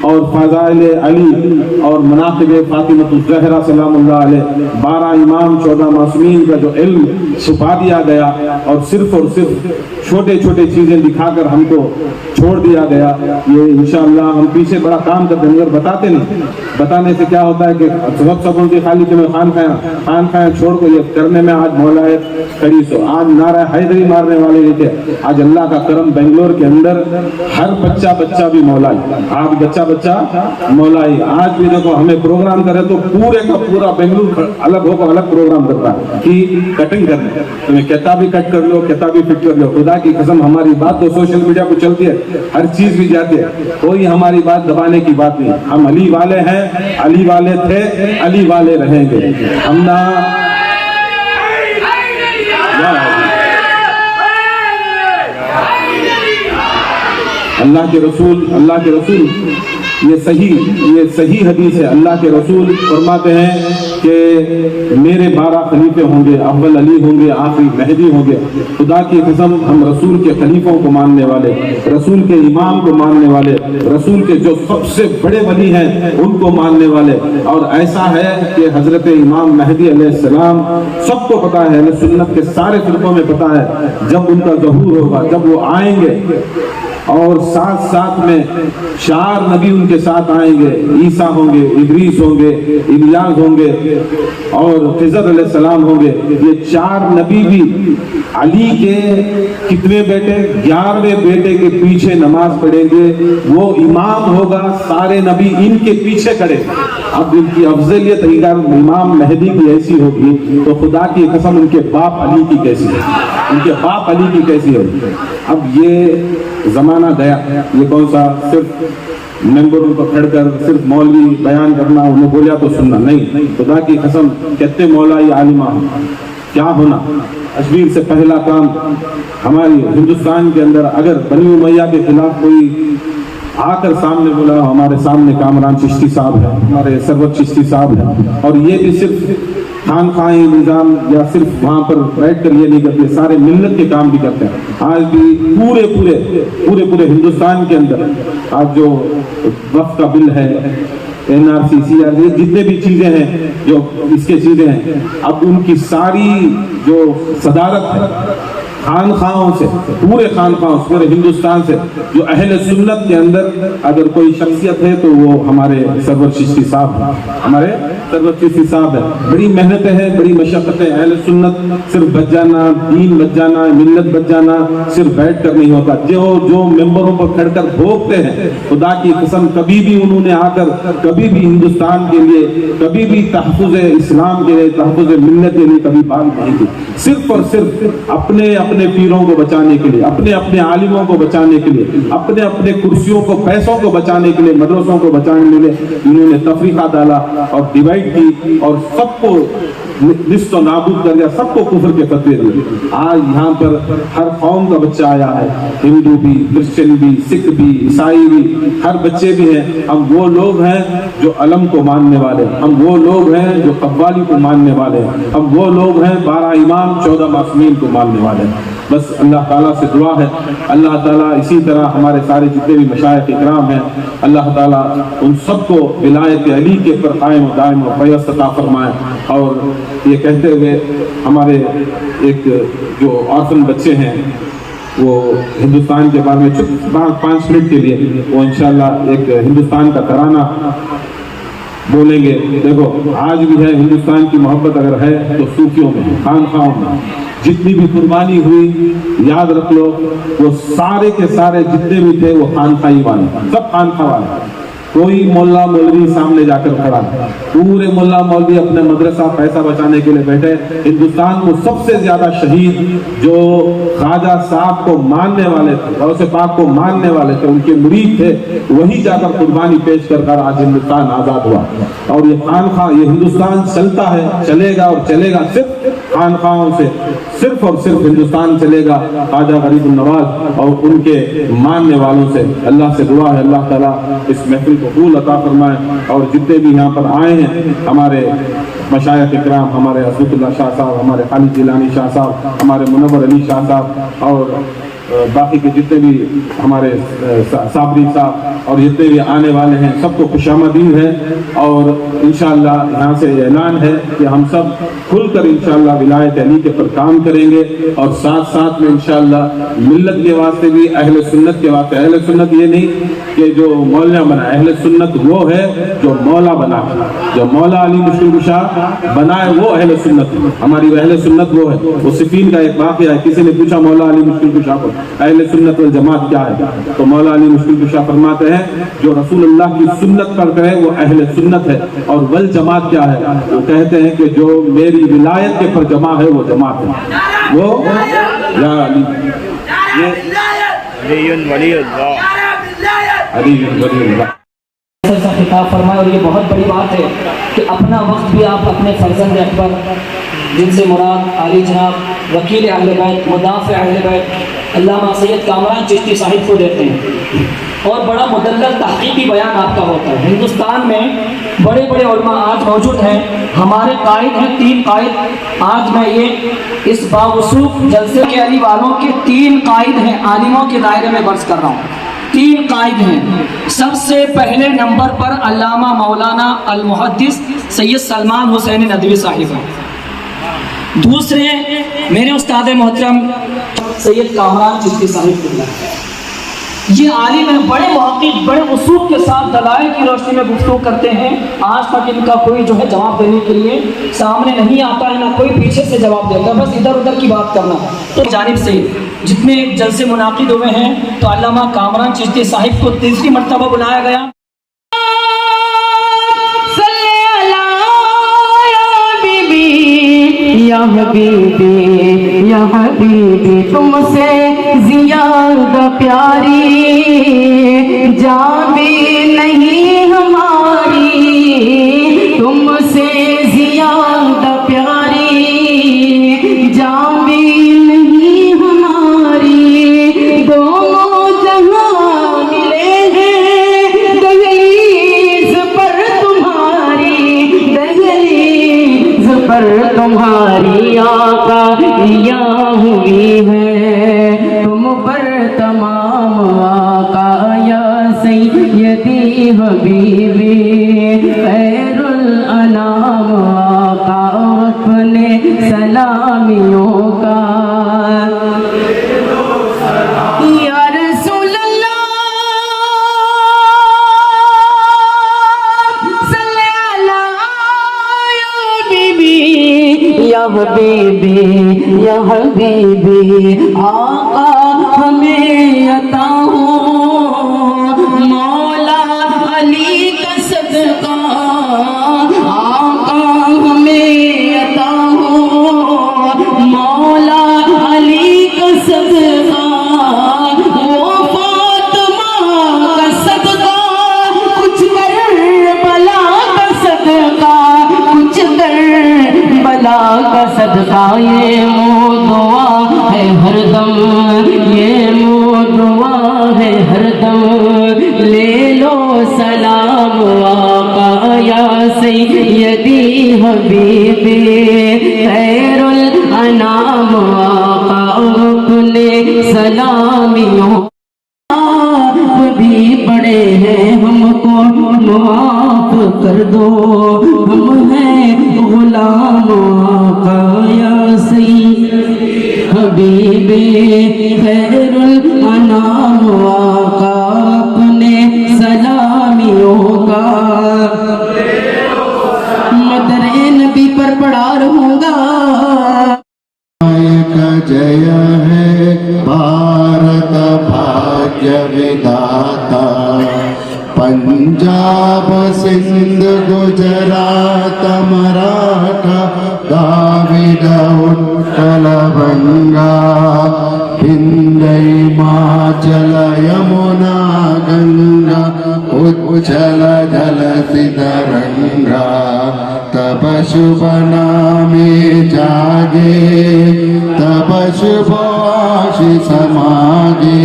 G: اور فضائل علی اور مناقب فاطمہ الزہرا سلام اللہ علیہ، 12 امام 14 معصومین کا جو علم چھپا دیا گیا اور صرف چھوٹے چھوٹے چیزیں دکھا کر ہم کو چھوڑ دیا گیا. یہ انشاءاللہ ہم پیچھے بڑا کام کرتے ہیں، مگر بتاتے نہیں. بتانے سے کیا ہوتا ہے کہ سب ان کی خالی کہ میں خان چھوڑ کو یہ کرنے میں آج مولا کڑی سو آج نعرہ حیدری مارنے والے نہیں تھے. آج اللہ کا کرم بنگلور کے اندر ہر بچہ بھی مولائی، آج بچہ مولائی. آج بھی دیکھو ہمیں پروگرام کرے تو پورے کا پورا بنگلور الگ ہو کر الگ پروگرام کرتا ہے کہ کٹنگ کرنے، تمہیں کہتا بھی کٹ کر لو، کہتا بھی فٹ کر لو. خدا کی قسم ہماری بات تو سوشل میڈیا کو چلتی ہے، ہر چیز بھی جاتی ہے، کوئی ہماری بات دبانے کی بات نہیں. ہم علی والے ہیں، علی والے تھے، علی والے رہیں گے. ہم نہ اللہ کے رسول یہ صحیح حدیث ہے. اللہ کے رسول فرماتے ہیں کہ میرے 12 خلیفے ہوں گے، اول علی ہوں گے، آخری مہدی ہوں گے. خدا کی قسم ہم رسول کے خلیفوں کو ماننے والے، رسول کے امام کو ماننے والے، رسول کے جو سب سے بڑے ولی ہیں ان کو ماننے والے. اور ایسا ہے کہ حضرت امام مہدی علیہ السلام سب کو پتا ہے، اہل سنت کے سارے فرقوں میں پتا ہے، جب ان کا ظہور ہوگا، جب وہ آئیں گے اور ساتھ میں 4 نبی ان کے ساتھ آئیں گے. عیسیٰ ہوں گے، ادریس ہوں گے، الیاس ہوں گے اور خضر علیہ السلام ہوں گے. یہ 4 نبی بھی علی کے کتنے بیٹے؟ 11ویں بیٹے کے پیچھے نماز پڑھیں گے. وہ امام ہوگا، سارے نبی ان کے پیچھے کھڑے. اب ان کی افضلیت اگر امام مہدی کی ایسی ہوگی تو خدا کی قسم ان کے باپ علی کی کیسی ہے، ان کے باپ علی کی کیسی ہوگی. اب یہ زمانہ گیا. یہ کون سا صرف ممبروں کو کھڑ کر صرف مولوی بیان کرنا، انہیں بولیا تو سننا نہیں. خدا کی قسم کہتے مولائی عالمہ کیا ہونا. اشبیر سے پہلا کام ہماری ہندوستان کے اندر اگر بنی امیہ کے خلاف کوئی آ کر سامنے بولا، ہمارے سامنے کامران چشتی صاحب ہے، ہمارے سرور چشتی صاحب ہے. اور یہ بھی صرف خانقاہی نظام یا صرف وہاں پر بیٹھ کر یہ نہیں کرتے، سارے ملت کے کام بھی کرتے ہیں. آج بھی پورے ہندوستان کے اندر آج جو وقف کا بل ہے، NRC جتنے بھی چیزیں ہیں جو اس کے چیزیں ہیں، اب ان کی ساری جو صدارت ہے خانخواہوں سے، پورے خانخواہوں سے، پورے ہندوستان سے جو اہل سنت کے اندر اگر کوئی شخصیت ہے تو وہ ہمارے سرور چشتی صاحب ہیں. ہمارے سرور چشتی صاحب ہیں. بڑی محنتیں ہیں، بڑی مشقتیں. اہل سنت صرف بچ جانا، دین بچ جانا، ملت بچ جانا صرف بیٹھ کر نہیں ہوتا. جو ممبروں پر کھڑ کر بھوکتے ہیں، خدا کی قسم کبھی بھی انہوں نے آ کر کبھی بھی ہندوستان کے لیے، کبھی بھی تحفظ اسلام کے لیے، تحفظ ملت کے لیے کبھی بات نہیں کی. صرف اور صرف اپنے پیروں کو بچانے کے لیے، اپنے عالموں کو بچانے کے لیے، اپنے کرسیوں کو، پیسوں کو بچانے کے لیے، مدرسوں کو بچانے کے لیے انہوں نے تفریقہ ڈالا اور ڈیوائڈ کی اور سب کو निस्त और नाबूद कर दिया, सबको कुफर के फतवे दिए। आज यहाँ पर हर कौम का बच्चा आया है, हिंदू भी, क्रिश्चियन भी, सिख भी, ईसाई भी, हर बच्चे भी हैं। हम वो लोग हैं जो अलम को मानने वाले, हम वो लोग हैं जो कव्वाली को मानने वाले, हम वो लोग हैं 12 इमाम 14 मासूमीन को मानने वाले। बस अल्लाह ताला से दुआ है, अल्लाह ताला इसी तरह हमारे सारे जितने भी मशाइख इकराम हैं, अल्लाह ताला उन सबको विलायत अली के पर कायम और दायम और फैज़ अता फरमाए। और ये कहते हुए हमारे एक जो ऑर्फन बच्चे हैं वो हिंदुस्तान के बारे में 5 मिनट के लिए वो इंशाल्लाह एक हिंदुस्तान का तराना बोलेंगे। देखो आज भी है हिंदुस्तान की मोहब्बत अगर है तो सूफियों में, खानखाओं में जितनी भी कुर्बानी हुई, याद रख लो वो सारे के सारे जितने भी थे वो खानखाई वाले, सब खानखा वाले। कोई मोल्ला मौलवी सामने जाकर खड़ा, पूरे मोल्ला मौलवी अपने मदरसा पैसा बचाने के लिए बैठे। हिंदुस्तान को सबसे ज्यादा शहीद जो ख्वाजा साहब को मानने वाले थे, गौसे पाक को मानने वाले थे, उनके मुरीद थे, वही जाकर कुर्बानी पेश कर आज हिंदुस्तान आजाद हुआ। और ये खानखा, ये हिंदुस्तान चलता है, चलेगा और चलेगा सिर्फ खानखाओं से, सिर्फ और सिर्फ हिंदुस्तान चलेगा ख्वाजा गरीब नवाज और उनके मानने वालों से। अल्लाह से दुआ है अल्लाह ताला इस महफिल को कबूल अता फरमाए। और जितने भी यहाँ पर आए हैं हमारे मशाइख इकराम, हमारे असदुल्लाह शाह साहब, हमारे खालिद जिलानी शाह साहब, हमारे मुनव्वर अली शाह साहब और बाकी के जितने भी हमारे साबरी साहब और जितने भी आने वाले हैं सबको खुशामदीद है। और इंशाअल्लाह यहाँ से ऐलान है कि हम सब खुलकर इंशाअल्लाह विलायत अली के पर काम करेंगे और साथ साथ में इंशाअल्लाह मिल्लत के वास्ते भी, अहले सुन्नत के वास्ते। अहले सुन्नत ये नहीं कि जो मौला बना, अहले सुन्नत वो है जो मौला बना, जो मौला अली मुश्किल कुशा बनाए वो अहले सुन्नत। हमारी अहले सुन्नत वो है। वो सिफीन का एक वाक़या है, किसी ने पूछा मौला अली मुश्किल कुशा को अहले सुन्नत वल जमात क्या है, तो मौला अली मुश्किल कुशा फरमाते हैं जो रसूलुल्लाह की सुन्नत पर करे वो अहले सुन्नत है। और वल जमात क्या है, वो कहते हैं कि जो मेरी विलायत के पर जमा है वो जमात है, वो या अली, ये
O: ऐसा खिताब फरमाए। और ये बहुत बड़ी बात है कि अपना वक्त भी आप अपने फर्जंद अकबर जिनसे मुराद आली जनाब वकील अहले बैत, मुदाफ़िअ अहले बैत अल्लामा सैयद कामरान चिश्ती साहिब को देते हैं। और बड़ा मुदल्लल तहक़ीक़ी बयान आपका होता है। हिंदुस्तान में बड़े बड़े उलमा आज मौजूद हैं, हमारे कायद हैं 3 कायद। आज मैं ये इस बावसूफ जलसे के अली वालों के 3 कायद हैं, आलिमों के दायरे में बर्स कर रहा हूँ। 3 कायद हैं। सबसे पहले नंबर पर अल्लामा मौलाना अल मुहद्दिस सैयद सलमान हुसैन नदवी साहिब हैं। दूसरे मेरे उस्ताद मोहतरम सैयद कामरान चिश्ती साहिब। ये आलिम हैं, बड़े मुहक़्क़िक़, बड़े उसूल के साथ दलाइल की रोशनी में गुफ्तगू करते हैं। आज तक इनका कोई जो है जवाब देने के लिए सामने नहीं आता है, ना कोई पीछे से जवाब देता, बस इधर उधर की बात करना। तो जानिब से जितने जलसे मुनाकिद हुए हैं तो अल्लामा कामरान चिश्ती साहिब को 3री मरतबा बुलाया गया।
M: या हबीबी या हबीबी तुमसे ज़ियादा प्यारी जान भी नहीं हमारी, तुमसे ज़ियादा प्यारी जान भी नहीं हमारी। दोनों जहां मिले हैं दहलीज़ पर तुम्हारी, दहलीज़ पर तुम्हारी आका या हुई है, तुम पर तमाम आका या सैयदी हबीबी खैरुल अनाम आका अपने सलामियों का। या रसूल अल्लाह सल्ले अला या हबीबी या हबीबी आका हमें अता हो मौला अली का सदका, आका हमें अता हो मौला अली का सदका। वो फातिमा का सदका कुछ कर बला का सदका, कुछ कर बला का ये मुँह दुआ है हर दम, ये मुँह दुआ है हर दम। ले लो सलाम आका या सैयदी हबीबी खैरुल अनाम आका अपने सलामियों भी बड़े हैं हमको माफ कर दो, हम हैं गुलाम आका या सैयदी हबीबी खैरुल अनाम आका अपने सलामियों का मदरे नबी पर पढ़ा रहूंगा।
B: जय है भारत भाग्य विधाता, पंजाब सिंध गुजरात मराठा द्राविड उत्कल बंगा, हिंद हिमाचल यमुना गंगा उच्चल जलधि तरंगा। तब शुभ नामे जागे, तब शुभ आशीष मागे,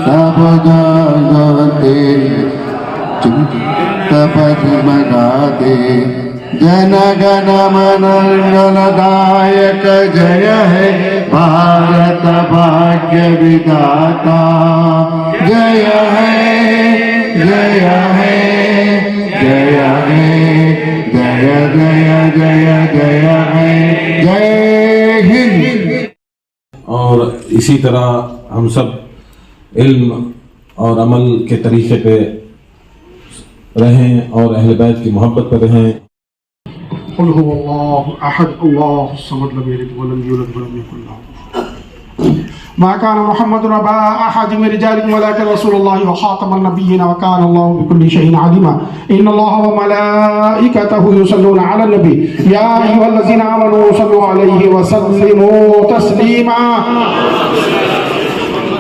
B: तब जगते तब जगते। जन गण मन मंगलदायक जय है भारत भाग्य विधाता, जय है जय है जय है जय जय जय जय है जय हिंद।
G: और इसी तरह हम सब इल्म और अमल के तरीके पे रहें और अहले बैत की मोहब्बत पर रहें।
L: قل هو الله أحد الله الصمد لم يلد ولم يولد ولم يكن له ما كان محمد أبا أحد من رجالكم ولكن رسول الله وخاتم النبيين وكان الله بكل شيء عليما إن الله وملائكته يصلون على النبي يا أيها الذين آمنوا صلوا عليه وسلموا تسليما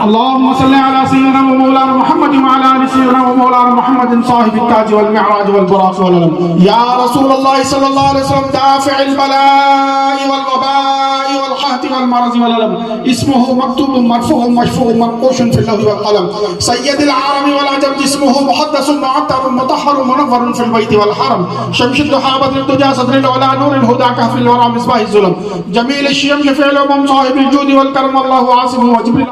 L: اللهم صل على سيدنا ومولانا محمد وعلى ال سيدنا ومولانا محمد صاحب التاج والمعراج والبراق والعلم يا رسول الله صلى الله عليه وسلم دافع البلاء والوباء والقحط والمرض والألم اسمه مكتوب مرفوع مشفوع منقوش في اللوح والقلم سيد العرب والعجم جسمه محدث معطر مطهر منور في البيت والحرم شمس الضحى بدر الدجى صدر العلا نور الهدى كهف الورى مصباح الظلم جميل الشيم شفيع الأمم صاحب الجود والكرم الله عاصمه وجبريل